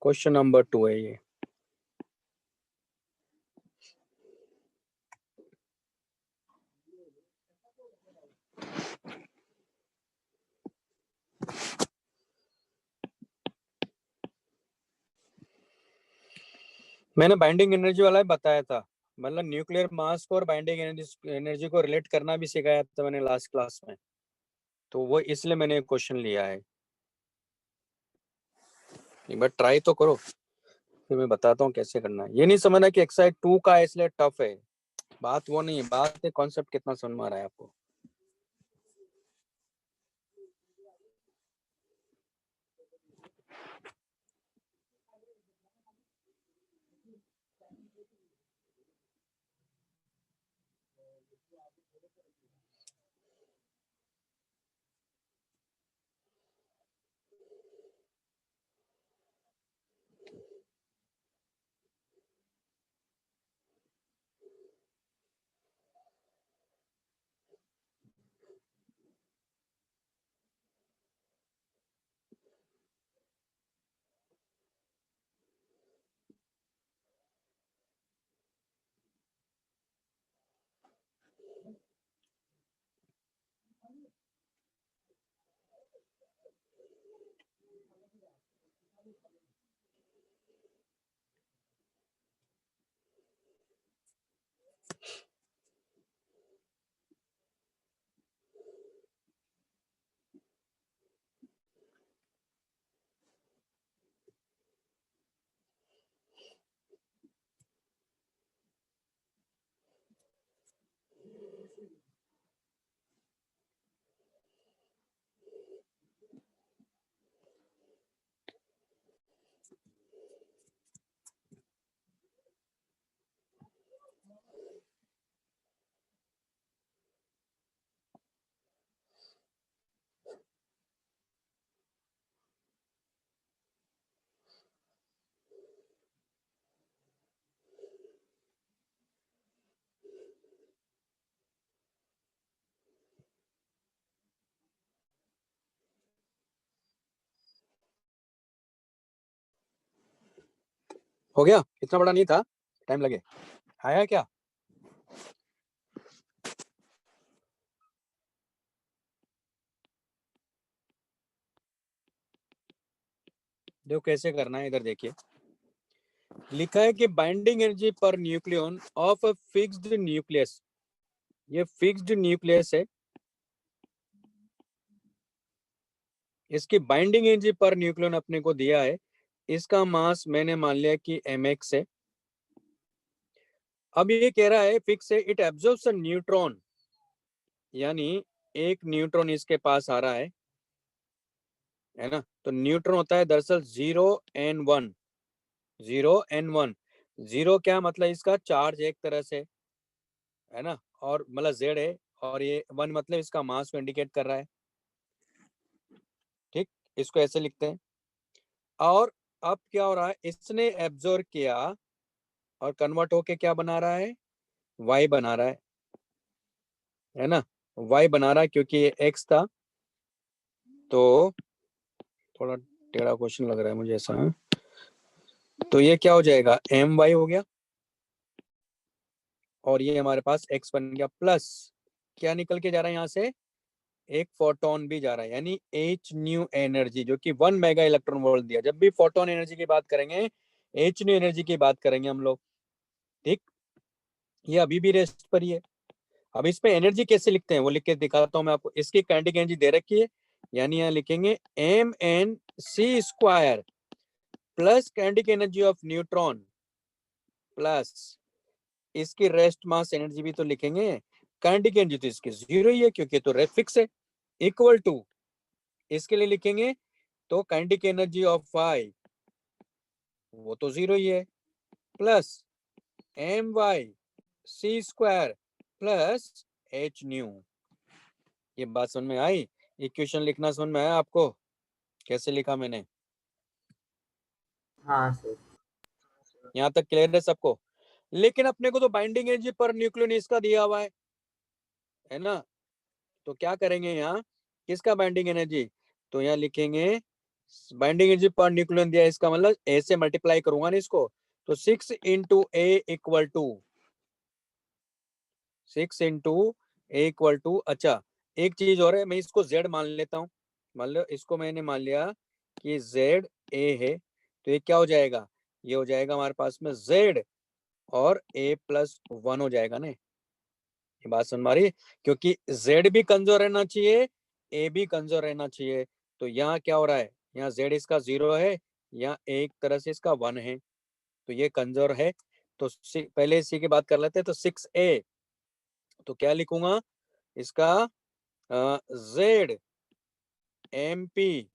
क्वेश्चन नंबर 2 है ये। मैंने बाइंडिंग एनर्जी वाला ही बताया था, मतलब न्यूक्लियर मास को और बाइंडिंग एनर्जी को रिलेट करना भी सिखाया था मैंने लास्ट क्लास में, तो वो इसलिए मैंने क्वेश्चन लिया है। एक बार ट्राई तो करो, फिर मैं बताता हूँ कैसे करना है। ये नहीं समझना कि एक्सरसाइज 2 का इसलिए टफ है, बात वो नहीं है, बात है कॉन्सेप्ट कितना समझ में आ रहा है आपको। हो गया, इतना बड़ा नहीं था, टाइम लगे। आया क्या? देखो कैसे करना है, इधर देखिए। लिखा है कि बाइंडिंग एनर्जी पर nucleon of a fixed nucleus, ये फिक्स्ड न्यूक्लियस है, इसकी बाइंडिंग एनर्जी पर न्यूक्लियन अपने को दिया है, इसका मास मैंने मान लिया कि mx है। अब ये कह रहा है फिक्स है, इट एब्जॉर्ब्स अ न्यूट्रॉन, यानी एक न्यूट्रॉन इसके पास आ रहा है, है ना। तो न्यूट्रॉन होता है दरअसल 0 and 1, 0 and 1। 0 क्या मतलब इसका चार्ज एक तरह से, है ना, और मतलब जेड है, और ये 1 मतलब इसका मास को इंडिकेट कर रहा है। ठीक, इसको ऐसे लिखते हैं। और अब क्या हो रहा है, इसने एब्जॉर्ब किया और कन्वर्ट होके क्या बना रहा है, वाई बना रहा है ना, वाई बना रहा है क्योंकि ये एक्स था। तो थोड़ा टेढ़ा क्वेश्चन लग रहा है मुझे ऐसा। तो ये क्या हो जाएगा, एम वाई हो गया, और ये हमारे पास एक्स बन गया, प्लस क्या निकल के जा रहा है यहाँ से, एक फोटोन भी जा रहा है, यानी एच न्यू एनर्जी, जो कि 1 मेगा इलेक्ट्रॉन वोल्ट दिया। जब भी फोटोन एनर्जी की बात करेंगे, एच न्यू एनर्जी की बात करेंगे हम लोग। ठीक, ये अभी भी रेस्ट पर ही है। अब इस पे एनर्जी कैसे लिखते हैं वो लिख के दिखाता हूँ मैं आपको। इसकी काइनेटिक एनर्जी दे रखी है, यानी यहाँ लिखेंगे M N C square plus kinetic energy of neutron plus इसकी रेस्ट मास एनर्जी भी तो लिखेंगे। काइनेटिक एनर्जी तो इसकी 0 ही है क्योंकि तो रेट फिक्स है, इक्वल टू इसके लिए लिखेंगे तो काइनेटिक एनर्जी ऑफ वाई वो तो 0 ही है, plus M Y C square plus H nu. ये बात समझ में आई, इक्वेशन लिखना समझ में आया आपको, कैसे लिखा मैंने? हाँ सर। यहाँ तक क्लियर है सबको? लेकिन अपने को तो बाइंडिंग एनर्जी पर न्यूक्लियन इसका दिया हुआ है ना। तो क्या करेंगे यहाँ, किसका बाइंडिंग एनर्जी, तो यहाँ लिखेंगे बाइंडिंग एनर्जी पर न्यूक्लियन दिया, इसका मतलब ए से मल्टीप्लाई करूंगा ना इसको, तो 6 into A equal to 6 into A equal to. अच्छा, एक चीज और है, मैं इसको जेड मान लेता हूँ, मान लो इसको मैंने मान लिया कि जेड ए है, तो ये क्या हो जाएगा, ये हो जाएगा हमारे पास में जेड और ए प्लस 1 हो जाएगा ना। ये बात सुन मारी, क्योंकि जेड भी कंजर्व रहना चाहिए, ए भी कंजर्व रहना चाहिए। तो यहाँ क्या हो रहा है, यहाँ जेड इसका 0 है, यहाँ एक तरह से इसका 1 है, तो ये कंजर्व है। तो पहले इसी की बात कर लेते हैं। तो 6a, तो क्या लिखूंगा इसका, Z M P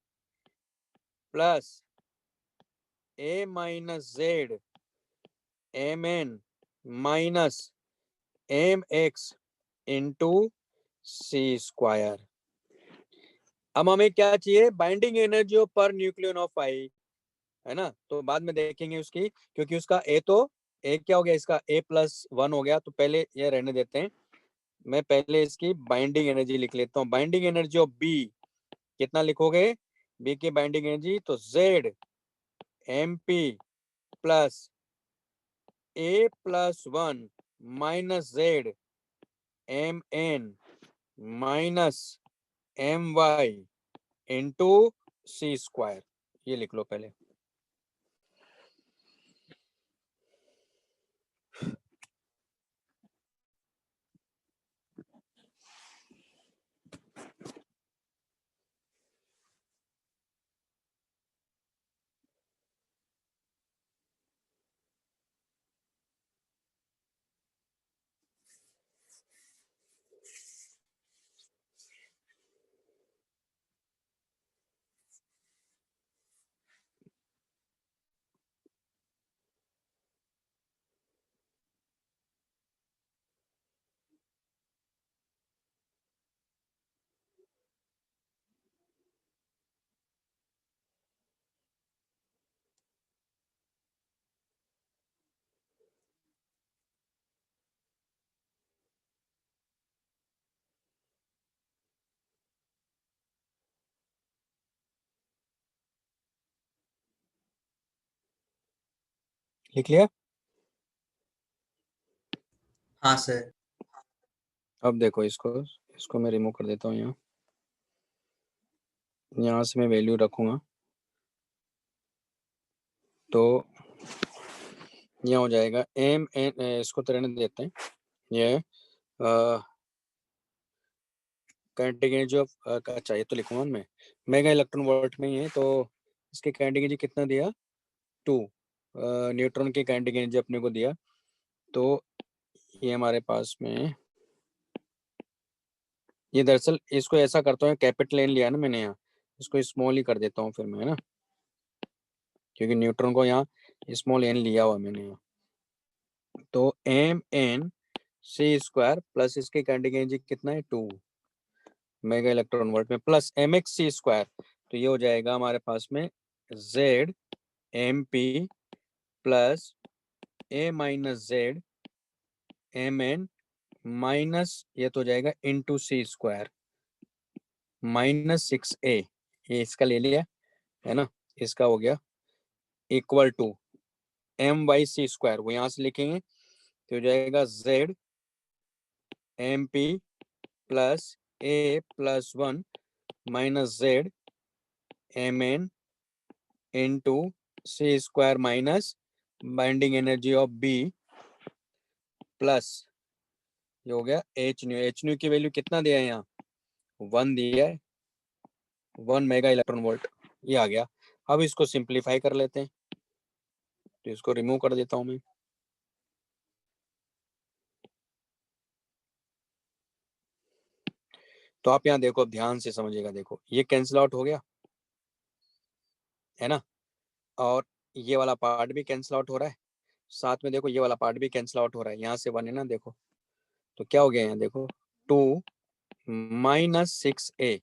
plus A minus Z M N minus M X into C square. अब हमें क्या चाहिए, binding energy of per nucleon of I, है ना। तो बाद में देखेंगे उसकी, क्योंकि उसका ए तो ए क्या हो गया, इसका ए प्लस 1 हो गया, तो पहले ये रहने देते हैं। मैं पहले इसकी बाइंडिंग एनर्जी लिख लेता हूँ। बाइंडिंग एनर्जी ऑफ बी कितना लिखोगे, बी की बाइंडिंग एनर्जी, तो Z M P plus A plus 1 minus Z M N minus M Y into C square. ये लिख लो पहले। लिख लिया? हाँ सर। अब देखो इसको इसको मैं रिमूव कर देता हूँ। यहाँ यहाँ से मैं वैल्यू रखूंगा, तो यहाँ हो जाएगा एम एन, इसको तो रहने देते हैं। ये काइनेटिक एनर्जी ऑफ, अच्छा ये तो लिखूंगा मैं, मेगा इलेक्ट्रॉन वोल्ट में ही है, तो इसकी काइनेटिक एनर्जी कितना दिया, 2। न्यूट्रॉन की काइनेटिक एनर्जी अपने को दिया, तो ये हमारे पास में, ये दरअसल इसको ऐसा करता हूँ, कैपिटल एन लिया ना मैंने यहाँ, इसको स्मॉल ही कर देता हूँ फिर मैं, है ना, क्योंकि न्यूट्रॉन को यहाँ स्मॉल n लिया हुआ मैंने यहाँ। तो mn(c²) प्लस इसकी काइनेटिक एनर्जी कितना है 2 मेगा इलेक्ट्रॉन वोल्ट में, प्लस mx(c²), तो ये हो जाएगा हमारे पास में z mp plus a minus z mn minus ये तो हो जाएगा इंटू c² माइनस 6a, ये इसका ले लिया है ना, इसका हो गया इक्वल टू my(c²), वो यहाँ से लिखेंगे तो हो जाएगा z mp plus a plus 1 minus z mn into c² minus binding energy of b plus ये हो गया h न्यू की वैल्यू कितना दिया है यहाँ 1 दिया है, 1 मेगा इलेक्ट्रॉन वोल्ट, ये आ गया। अब इसको सिंप्लीफाई कर लेते हैं, तो इसको रिमूव कर देता हूं मैं। तो आप यहाँ देखो, ध्यान से समझिएगा, देखो ये कैंसिल आउट हो गया है ना, और ये वाला पार्ट भी कैंसिल आउट हो रहा है, साथ में देखो ये वाला पार्ट भी कैंसिल आउट हो रहा है, यहाँ से 1 है ना, देखो तो क्या हो गया यहाँ देखो 2 माइनस 6a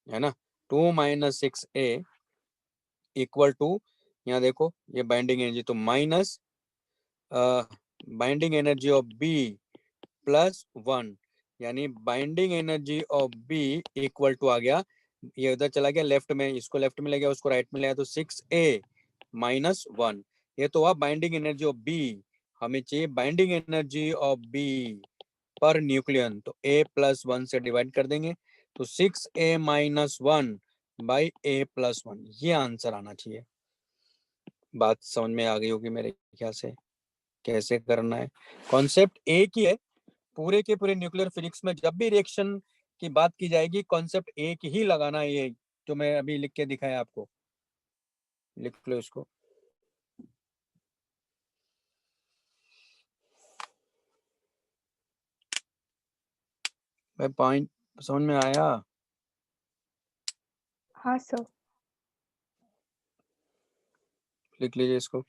है ना, 2 माइनस 6a इक्वल टू यहाँ देखो ये बाइंडिंग एनर्जी, तो minus binding energy of B plus 1, यानी binding energy of B equal to आ गया, ये उधर चला गया लेफ्ट में, इसको लेफ्ट में ले गया, उसको राइट में ले गया, तो 6a माइनस 1, ये तो हुआ बाइंडिंग एनर्जी ऑफ बी। हमें चाहिए binding energy of B per nucleon, तो a प्लस 1 से डिवाइड कर देंगे, तो 6a minus 1 by a plus 1, ये आंसर आना चाहिए। बात समझ में आ गई होगी मेरे ख्याल से, कैसे करना है, कॉन्सेप्ट एक ही है पूरे के पूरे न्यूक्लियर फिजिक्स में। जब भी रिएक्शन की बात की जाएगी कॉन्सेप्ट एक ही लगाना है, ये जो मैं अभी लिख के दिखाया आपको, लिख लो इसको। भाई पॉइंट समझ में आया? हाँ सर। लिख लीजिए इसको।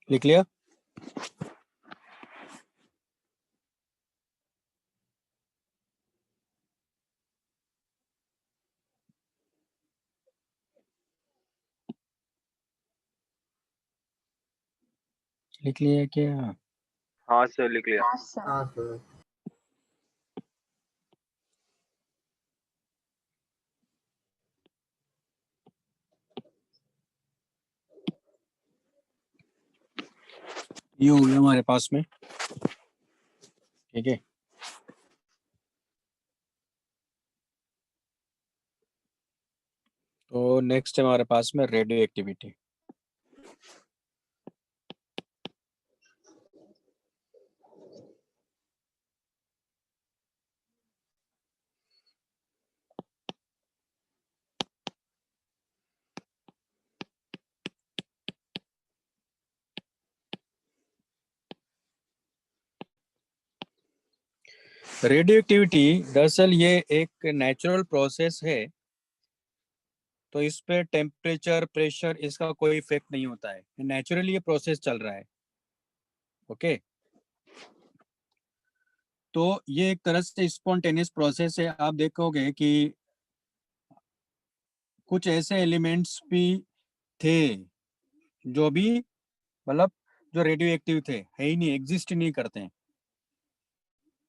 लिख लिया? लिख लिया क्या? हाँ सर लिख लिया। हाँ सर। हाँ सर। ये हो गया हमारे पास में, ठीक है। तो तो नेक्स्ट है हमारे पास में रेडियो एक्टिविटी। रेडियो एक्टिविटी दरअसल ये एक नेचुरल प्रोसेस है, तो इस पे टेम्परेचर प्रेशर इसका कोई इफेक्ट नहीं होता है, नेचुरली ये प्रोसेस चल रहा है। ओके, तो ये एक तरह से स्पॉन्टेनियस प्रोसेस है। आप देखोगे कि कुछ ऐसे एलिमेंट्स भी थे जो भी मतलब जो रेडियो एक्टिव थे, है ही नहीं, एग्जिस्ट ही नहीं करते हैं।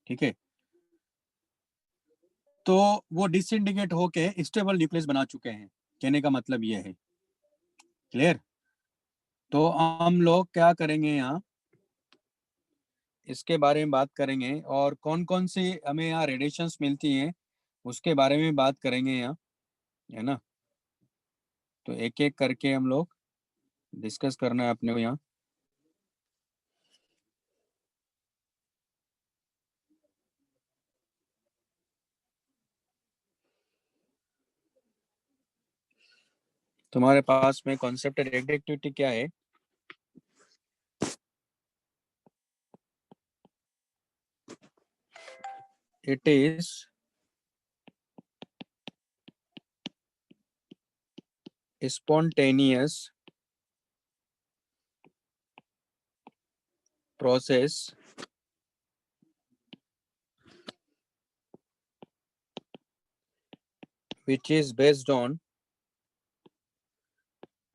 ठीक है, तो वो डिसइंटीग्रेट होके स्टेबल न्यूक्लियस बना चुके हैं, कहने का मतलब ये है। क्लियर? तो हम लोग क्या करेंगे यहाँ, इसके बारे में बात करेंगे और कौन कौन सी हमें यहाँ रेडिएशंस मिलती हैं उसके बारे में बात करेंगे यहाँ, है ना। तो एक एक करके हम लोग डिस्कस करना है अपने को यहाँ। तुम्हारे पास में कॉन्सेप्ट रेडियोएक्टिविटी क्या है? It is spontaneous process which is based on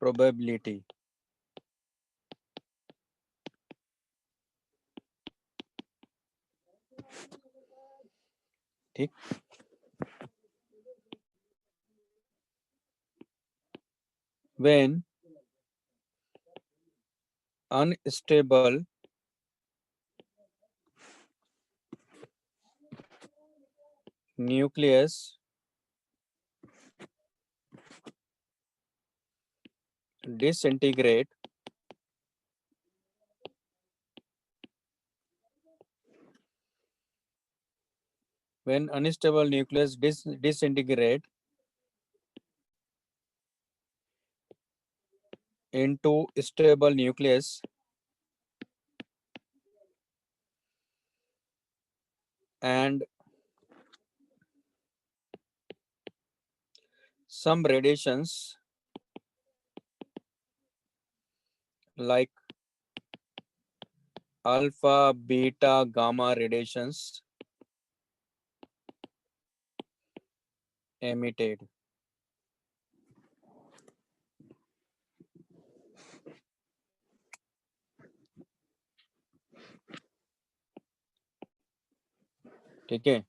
probability। ठीक, when unstable nucleus disintegrate when unstable nucleus disintegrate into stable nucleus and some radiations like alpha, beta, gamma radiations emitted। ठीक है,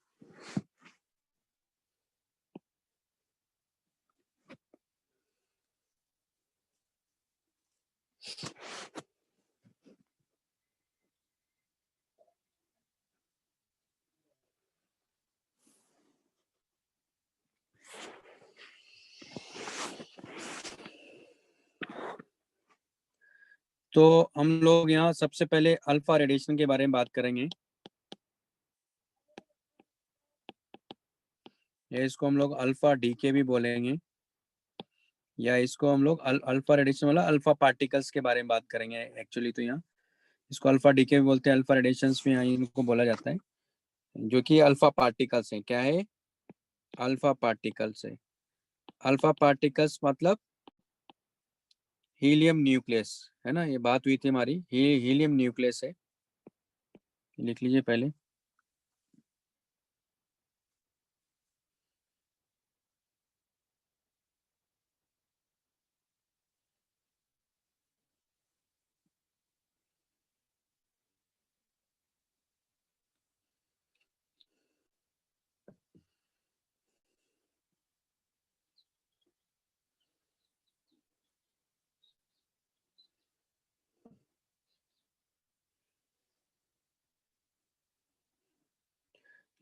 तो हम लोग यहाँ सबसे पहले अल्फा रेडिएशन के बारे में बात करेंगे। या इसको हम लोग अल्फा डीके भी बोलेंगे, या इसको हम लोग अल्फा रेडिएशन वाला अल्फा पार्टिकल्स के बारे में बात करेंगे। एक्चुअली तो यहाँ इसको अल्फा डीके भी बोलते हैं, अल्फा रेडिएशंस भी यहाँ इनको बोला जाता है, जो कि अल्फा पार्टिकल्स हैं। क्या है? अल्फा पार्टिकल्स है। अल्फा पार्टिकल्स मतलब हीलियम न्यूक्लियस, है ना, ये बात हुई थी हमारी, हीलियम न्यूक्लियस है, लिख लीजिए पहले।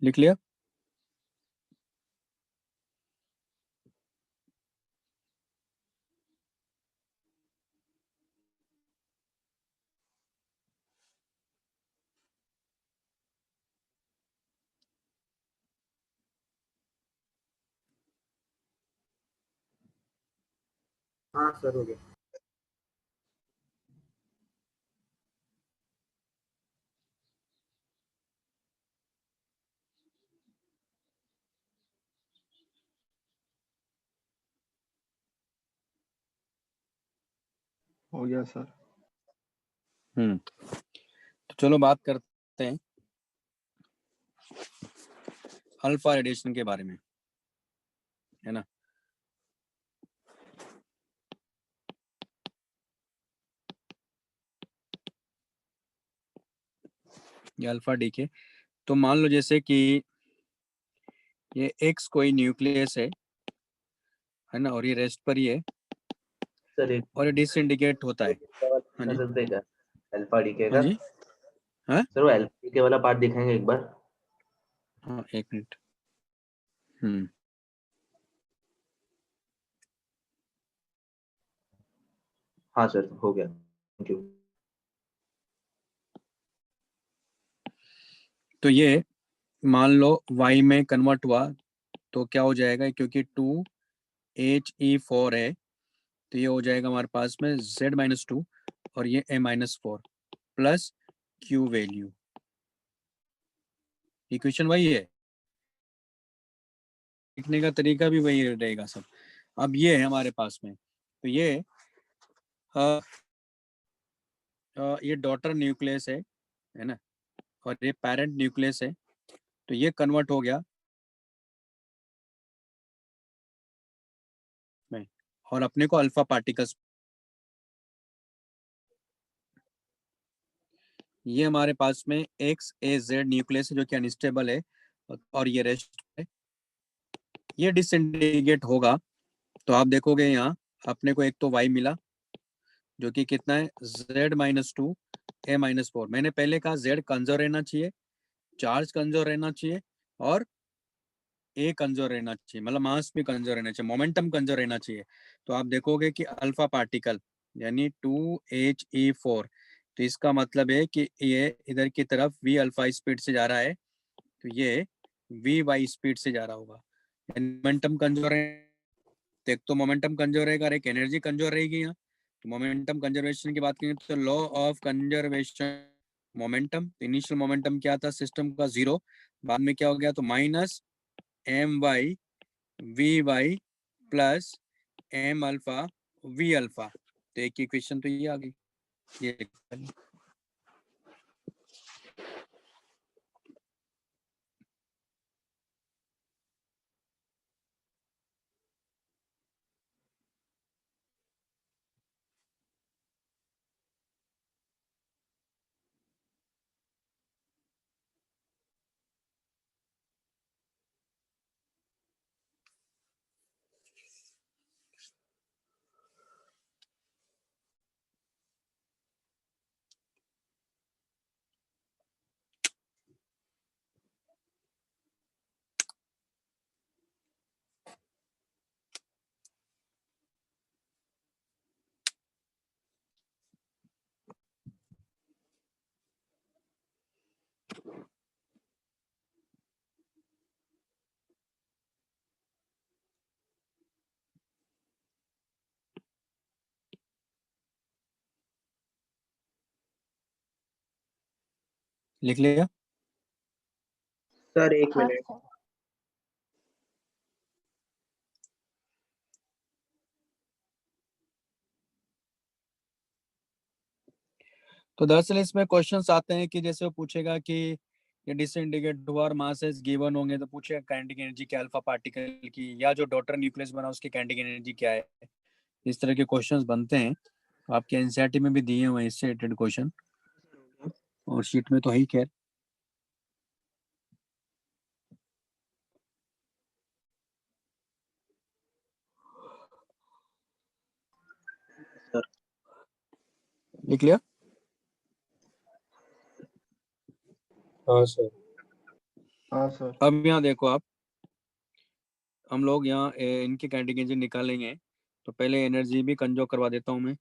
लिख लिया? हाँ सर हो गया। हो गया सर। तो चलो बात करते हैं अल्फा रेडिएशन के बारे में, है ना। ये अल्फा डीके, तो मान लो जैसे कि ये एक्स कोई न्यूक्लियस है ना, और ये रेस्ट पर ही है सर एक और ये डिसइंडिकेट होता है। हाँ जी, देगा अल्फा डीके हाँ का। जी, हाँ सर वो अल्फा डीके वाला पार्ट दिखाएंगे एक बार। हाँ, एक मिनट। हाँ सर हो गया, थैंक यू। तो ये मान लो y में कन्वर्ट हुआ तो क्या हो जाएगा, क्योंकि 2He4 है तो ये हो जाएगा हमारे पास में Z-2 और ये A-4 plus Q value. Equation वही है, लिखने का तरीका भी वही रहेगा सब। अब ये है हमारे पास में, तो ये डॉटर न्यूक्लियस है ना, और ये पेरेंट न्यूक्लियस है, तो ये कन्वर्ट हो गया में, और अपने को अल्फा पार्टिकल्स, ये हमारे पास में XAZ न्यूक्लियस है जो कि अनस्टेबल है और ये रेस्ट है, ये डिसइंटीग्रेट होगा तो आप देखोगे यहाँ अपने को एक तो y मिला जो कि कितना है Z-2 A-4। मैंने पहले कहा Z कंजर्व रहना चाहिए, चार्ज कंजर्व रहना चाहिए और ए कंजर्व रहना चाहिए, मतलब मास भी कंजर्व रहना चाहिए, मोमेंटम कंजर्व रहना चाहिए। तो आप देखोगे कि अल्फा पार्टिकल यानी 2He4, तो इसका मतलब है कि ये इधर की तरफ v अल्फा स्पीड से जा रहा है तो ये vy स्पीड से जा रहा होगा, मोमेंटम कंजर्व है। तो एक तो मोमेंटम कंजर्व रहेगा और एक एनर्जी कंजर्व रहेगी यहाँ। तो मोमेंटम कंजर्वेशन की बात करें तो law of conservation momentum, initial momentum क्या था सिस्टम का 0, बाद में क्या हो गया तो minus my vy plus m alpha v alpha. तो एक इक्वेशन तो ये आ गई, ये लिख लिया। सर एक हाँ मिनट। सर। तो दरअसल इसमें क्वेश्चंस आते हैं कि जैसे वो पूछेगा कि ये डिसइंटीग्रेट हुआ और मासेस गिवन होंगे तो पूछेगा काइनेटिक एनर्जी क्या अल्फा पार्टिकल की, या जो डॉटर न्यूक्लियस बना उसकी काइनेटिक एनर्जी क्या है। इस तरह के क्वेश्चंस बनते हैं, आपके एनसीईआरटी में भी दिए हुए हैं इससे रिलेटेड क्वेश्चन, और शीट में तो है ही खैर। सर लिख लिया। हाँ सर। हाँ सर। अब यहाँ देखो आप, हम लोग यहाँ इनकी काइनेटिक एनर्जी निकालेंगे तो पहले एनर्जी भी कंजर्व करवा देता हूँ मैं।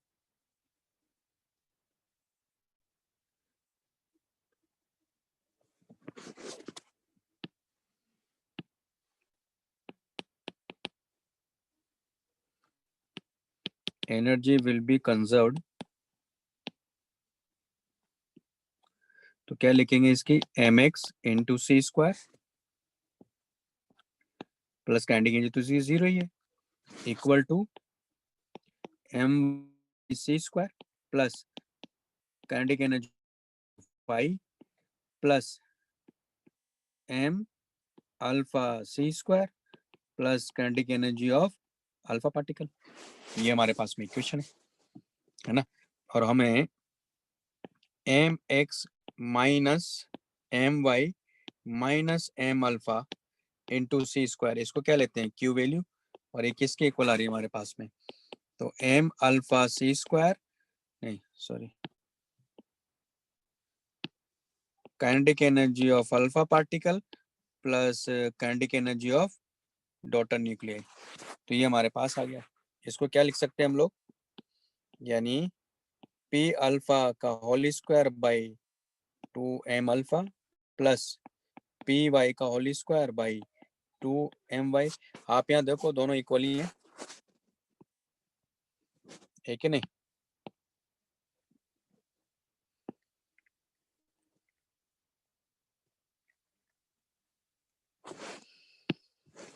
एनर्जी विल बी कंजर्व्ड, तो क्या लिखेंगे इसकी, mx into C square plus kinetic energy तो जीरो ही है, equal to M C square plus kinetic energy phi plus M alpha C square plus kinetic energy of alpha particle. ये हमारे पास में इक्वेशन है ना। और हमें M X minus M Y minus M alpha into C square, इसको क्या लेते हैं, क्यू वैल्यू, और ये किसके इक्वल आ रही है हमारे पास में, तो एम अल्फा सी स्क्वायर, नहीं sorry, kinetic energy of alpha particle plus kinetic energy of daughter nuclear. तो ये हमारे पास आ गया। इसको क्या लिख सकते हैं हम लोग, यानी पी अल्फा का whole square by 2m alpha plus P Y का होल स्क्वायर बाई 2my। आप यहाँ देखो दोनों इक्वल ही हैं, है कि नहीं।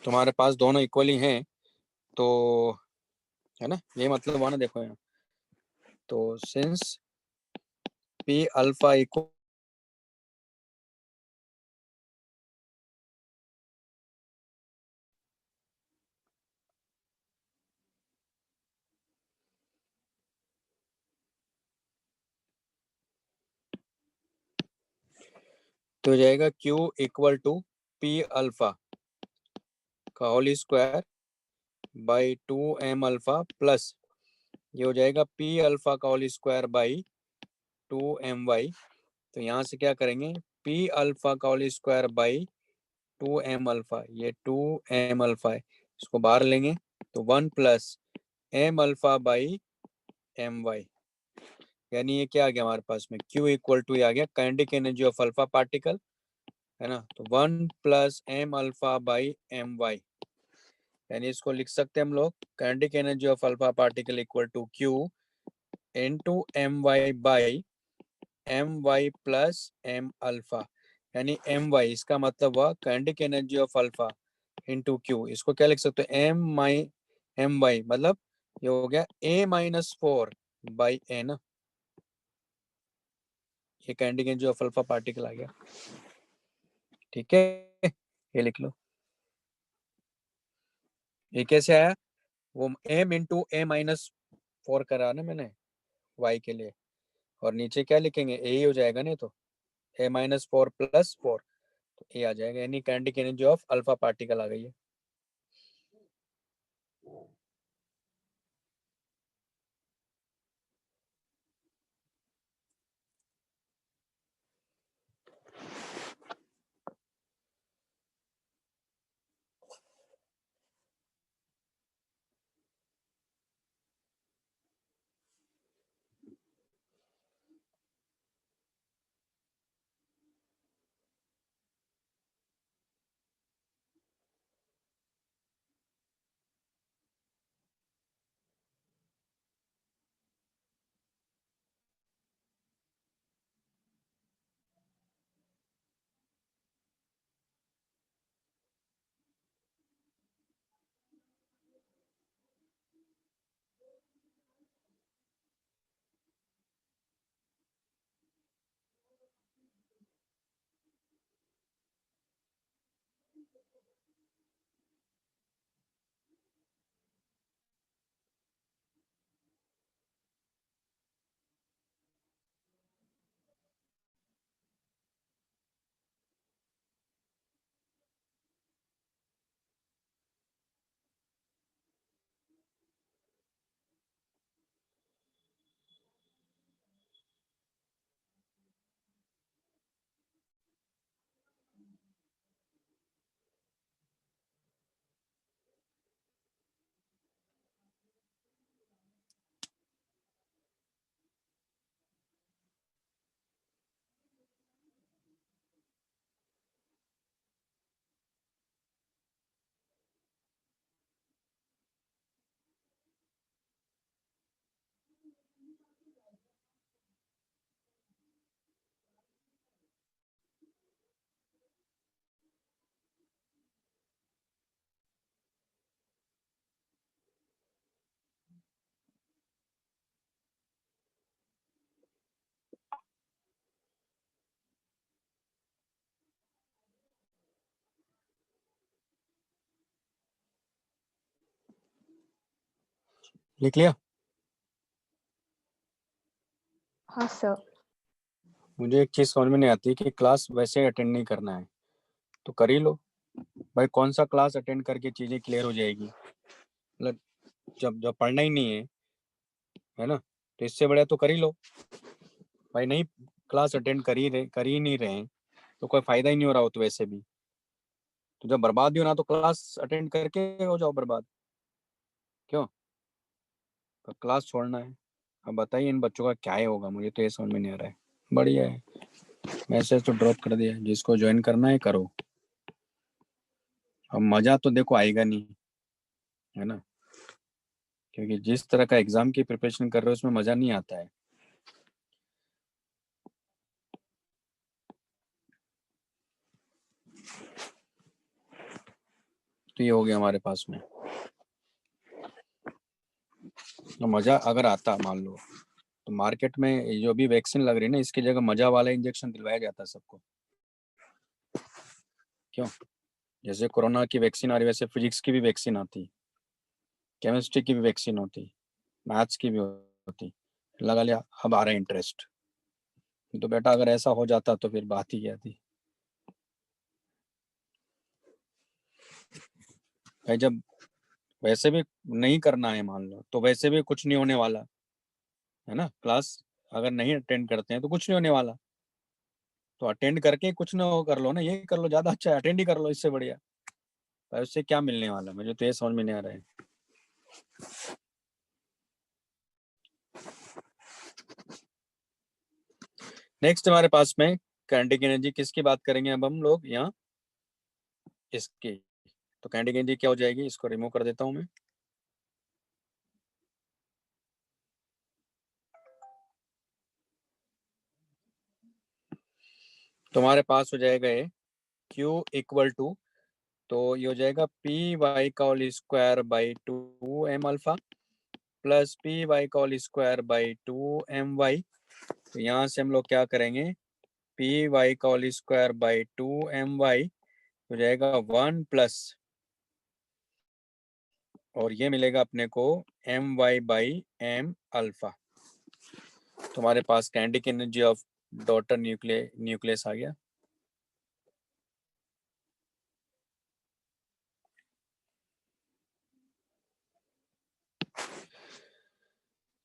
तुम्हारे पास दोनों इक्वल ही हैं, तो है ना, ये मतलब हुआ ना, देखो यहाँ, तो सिंस पी अल्फा इक्वल तो हो जाएगा Q equal to P alpha का whole square by 2m alpha plus ये हो जाएगा पी अल्फा का होल स्क्वायर बाई 2my। तो यहाँ से क्या करेंगे, पी अल्फा का whole square by 2m alpha, ये 2m अल्फा है, इसको बाहर लेंगे तो 1 plus m alpha by my, यानी ये क्या आ गया हमारे पास में, Q इक्वल टू ये आ गया kinetic energy of alpha particle, है ना, तो 1 plus m alpha by my, यानी इसको लिख सकते हैं हम लोग, kinetic energy of alpha particle equal to Q into my by my plus m alpha, यानी my, इसका मतलब हुआ kinetic energy of alpha into Q। इसको क्या लिख सकते हैं, my मतलब ये हो गया a-4 बाई a ना, ये kinetic energy of alpha particle आ गया। ठीक है, ये लिख लो। ये कैसे आया, वो m इंटू a-4 करा ना मैंने y के लिए, और नीचे क्या लिखेंगे, a ही हो जाएगा नहीं तो a-4 प्लस 4, तो a आ जाएगा, यानी kinetic energy of alpha particle आ गई है। लिख लिया? हाँ सर। मुझे एक चीज समझ में नहीं आती कि क्लास वैसे अटेंड नहीं करना है तो कर ही लो भाई। कौन सा क्लास अटेंड करके चीजें क्लियर हो जाएगी? मतलब जब जब पढ़ना ही नहीं है ना, तो इससे बढ़िया तो कर ही लो भाई। नहीं क्लास अटेंड कर ही नहीं रहे हैं तो कोई फायदा ही नहीं हो रहा हो तो वैसे भी। तो जब बर्बाद ही होना तो क्लास अटेंड करके हो जाओ बर्बाद। क्यों? तो क्लास छोड़ना है। अब बताइए इन बच्चों का क्या ही होगा, मुझे तो ये समझ में नहीं आ रहा है। बढ़िया है, मैसेज तो ड्रॉप कर दिया, जिसको ज्वाइन करना है करो। अब मजा तो देखो आएगा नहीं, है ना, क्योंकि जिस तरह का एग्जाम की प्रिपरेशन कर रहे हो उसमें मजा नहीं आता है। तो ये हो गया हमारे पास में। तो मजा अगर आता मान लो तो मार्केट में जो भी वैक्सीन लग रही है ना, इसकी जगह मजा वाला इंजेक्शन दिलवाया जाता है सबको। क्यों? जैसे कोरोना की वैक्सीन आ रही वैसे फिजिक्स की भी वैक्सीन आती, केमिस्ट्री की भी वैक्सीन होती, मैथ्स की भी होती। लगा लिया अब आ रहा है इंटरेस्ट। तो बेटा अगर ऐसा हो जाता तो फिर बात ही क्या थी भाई। जब वैसे भी नहीं करना है मान लो तो वैसे भी कुछ नहीं होने वाला है ना। क्लास अगर नहीं अटेंड करते हैं तो कुछ नहीं होने वाला, तो अटेंड करके कुछ ना हो कर लो ना, ये कर लो, ज्यादा अच्छा है अटेंड ही कर लो, इससे बढ़िया भाई। उससे क्या मिलने वाला, मुझे तो ये समझ में नहीं आ रहा है। नेक्स्ट हमारे पास में काइनेटिक एनर्जी किसकी बात करेंगे अब हम लोग यहाँ, इसकी। तो काइनेटिक एनर्जी क्या हो जाएगी, इसको रिमूव कर देता हूँ मैं। तुम्हारे पास हो जाएगा ये Q इक्वल टू, तो ये हो जाएगा पी वाई का whole square by 2m alpha plus P Y का होल स्क्वायर बाई 2my। तो यहाँ से हम लोग क्या करेंगे, पी वाई का होल स्क्वायर बाई 2my हो जाएगा 1 प्लस, और ये मिलेगा अपने को my बाई m अल्फा। तुम्हारे पास kinetic energy of daughter nucleus आ गया।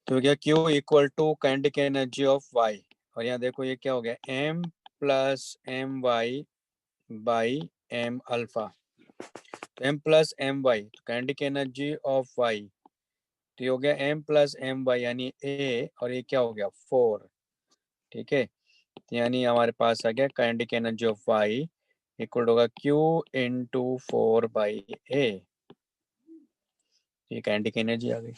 तो क्या Q equal to kinetic energy of Y, और यहाँ देखो ये क्या हो गया m plus M Y by M alpha. तो m प्लस एम वाई तो काइनेटिक एनर्जी ऑफ Y, तो ये हो गया m प्लस एम वाई यानी A, और ये क्या हो गया 4। ठीक है, तो यानी हमारे पास आ गया kinetic energy of Y equal होगा Q इंटू 4/A। ये काइनेटिक एनर्जी आ गई।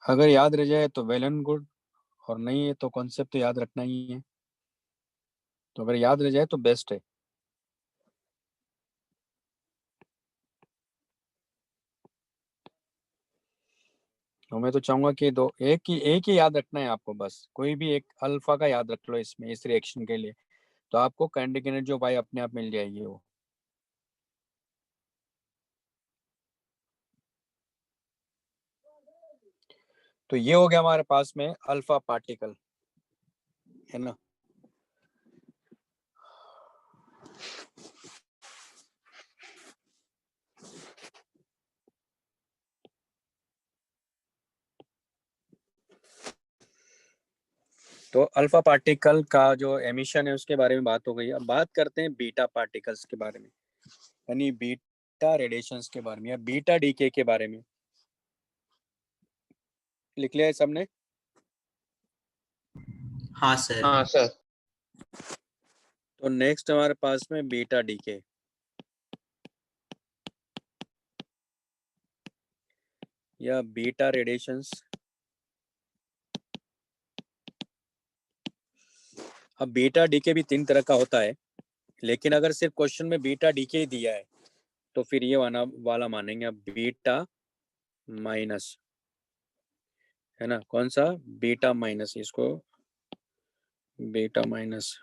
अगर याद रह जाए तो वेल एंड गुड, और नहीं है तो कॉन्सेप्ट तो याद रखना ही है। तो अगर याद रह जाए तो बेस्ट है। तो मैं तो चाहूंगा कि दो एक ही याद रखना है आपको, बस कोई भी एक अल्फा का याद रख लो इसमें, इस रिएक्शन के लिए, तो आपको काइनेटिक एनर्जी ऑफ वाई अपने आप मिल जाएगी वो। तो ये हो गया हमारे पास में अल्फा पार्टिकल, है ना। तो अल्फा पार्टिकल का जो एमिशन है उसके बारे में बात हो गई। अब बात करते हैं बीटा पार्टिकल्स के बारे में, यानी बीटा रेडिएशंस के बारे में या बीटा डीके के बारे में। लिख लिया है सबने? हाँ सर। हाँ सर। तो नेक्स्ट हमारे पास में बीटा डीके। या बीटा रेडिएशंस। अब बीटा डीके भी 3 तरह का होता है, लेकिन अगर सिर्फ क्वेश्चन में बीटा डीके दिया है तो फिर ये वाला मानेंगे। अब बीटा माइनस है ना, कौन सा? बीटा माइनस, इसको बीटा माइनस।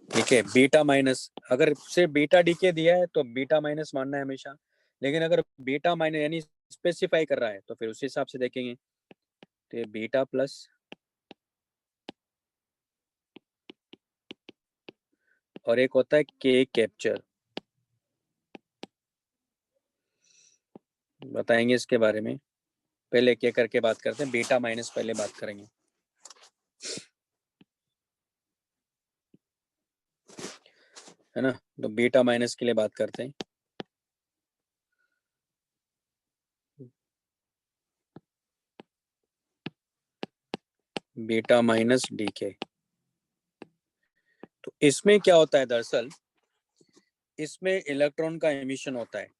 ठीक है, बीटा माइनस। अगर सिर्फ बीटा डीके दिया है तो बीटा माइनस मानना है हमेशा, लेकिन अगर बीटा माइनस यानी स्पेसिफाई कर रहा है तो फिर उस हिसाब से देखेंगे। तो ये बीटा प्लस और एक होता है के कैप्चर, बताएंगे इसके बारे में। पहले के करके बात करते हैं, बीटा माइनस पहले बात करेंगे। है ना, तो बीटा माइनस के लिए बात करते हैं। Beta minus decay. तो इसमें क्या होता है, दरअसल इसमें इलेक्ट्रॉन का एमिशन होता है।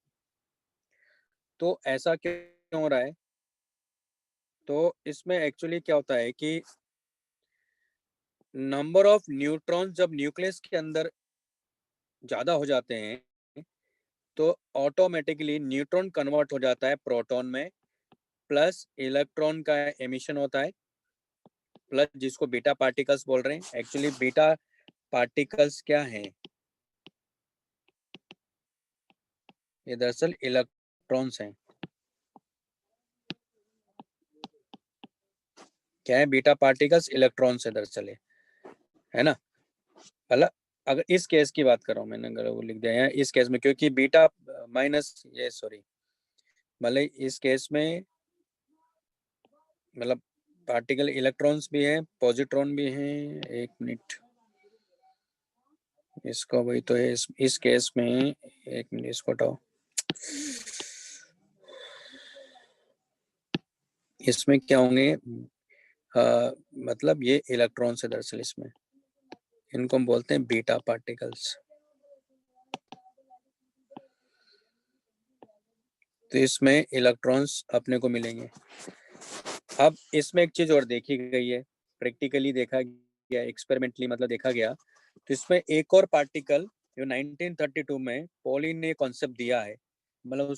तो ऐसा क्यों हो रहा है? तो इसमें एक्चुअली क्या होता है कि नंबर ऑफ न्यूट्रॉन जब न्यूक्लियस के अंदर ज्यादा हो जाते हैं तो ऑटोमेटिकली न्यूट्रॉन कन्वर्ट हो जाता है प्रोटॉन में, प्लस इलेक्ट्रॉन का एमिशन होता है, प्लस जिसको बीटा पार्टिकल्स बोल रहे हैं। एक्चुअली बीटा पार्टिकल्स क्या हैं? ये दरअसल इलेक्ट्रॉन्स हैं। क्या है? बीटा पार्टिकल्स इलेक्ट्रॉन्स है दरअसल, है ना। मतलब अगर इस केस की बात कर रहा हूँ मैंने, अगर वो लिख दिया है इस केस में, क्योंकि बीटा माइनस ये सॉरी मतलब इस केस में मतलब पार्टिकल इलेक्ट्रॉन्स भी हैं, पॉजिट्रॉन भी हैं। एक मिनट, इसको वही तो है इस केस में। एक मिनट, इसको हटाओ। इसमें क्या होंगे? मतलब ये इलेक्ट्रॉन्स है दरअसल इसमें, इनको हम बोलते हैं बीटा पार्टिकल्स। तो इसमें इलेक्ट्रॉन्स अपने को मिलेंगे। अब इसमें एक चीज और देखी गई है, प्रैक्टिकली देखा गया, एक्सपेरिमेंटली मतलब देखा गया। तो इसमें एक और पार्टिकल जो 1932 में पॉलिन ने कॉन्सेप्ट दिया है, मतलब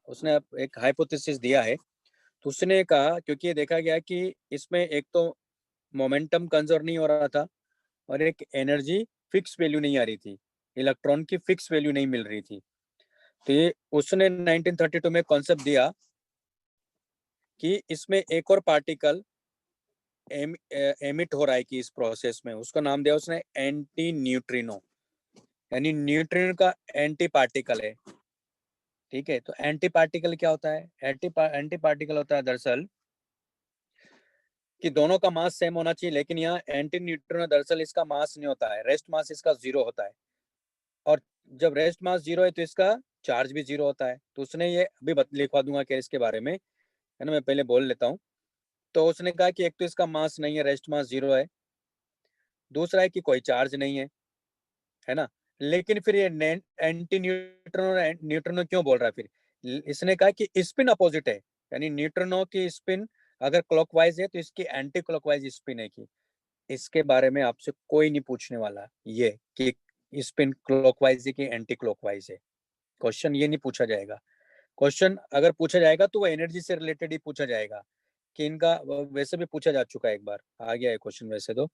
उसने एक हाइपोथेसिस दिया है। तो उसने कहा, क्योंकि ये देखा गया कि इसमें एक तो मोमेंटम कंजर्व नहीं हो रहा था और एक एनर्जी फिक्स वैल्यू नहीं आ रही थी, इलेक्ट्रॉन की फिक्स वैल्यू नहीं मिल रही थी। तो ये उसने 1932 में कॉन्सेप्ट दिया कि इसमें एक और पार्टिकल एमिट हो रहा है कि इस प्रोसेस में, उसका नाम दिया उसने एंटी न्यूट्रिनो, यानी न्यूट्रिनो का एंटी पार्टिकल है। ठीक है, तो एंटी पार्टिकल क्या होता है? एंटी पार्टिकल होता है दरअसल कि दोनों का मास सेम होना चाहिए, लेकिन यहाँ एंटी न्यूट्रिनो दरअसल इसका मास नहीं होता है, रेस्ट मास इसका 0 होता है। और जब रेस्ट मास 0 है तो इसका चार्ज भी 0 होता है। तो उसने ये अभी लिखवा दूंगा क्या इसके बारे में, है ना, मैं पहले बोल लेता हूँ। तो उसने कहा कि एक तो इसका मास नहीं है, रेस्ट मास 0 है, दूसरा है कि कोई चार्ज नहीं है ना। लेकिन फिर ये एंटी न्यूट्रिनो क्यों बोल रहा है? फिर इसने कहा कि स्पिन अपोजिट है, यानी न्यूट्रिनो की स्पिन अगर क्लॉकवाइज है तो इसकी एंटी क्लॉकवाइज स्पिन है। कि इसके बारे में आपसे कोई नहीं पूछने वाला ये कि स्पिन क्लॉकवाइज है कि एंटी क्लॉकवाइज है, क्वेश्चन ये नहीं पूछा जाएगा। क्वेश्चन अगर पूछा जाएगा तो वो एनर्जी से रिलेटेड ही पूछा जाएगा, कि इनका वैसे भी पूछा जा चुका है एक बार, आ गया है क्वेश्चन वैसे तो।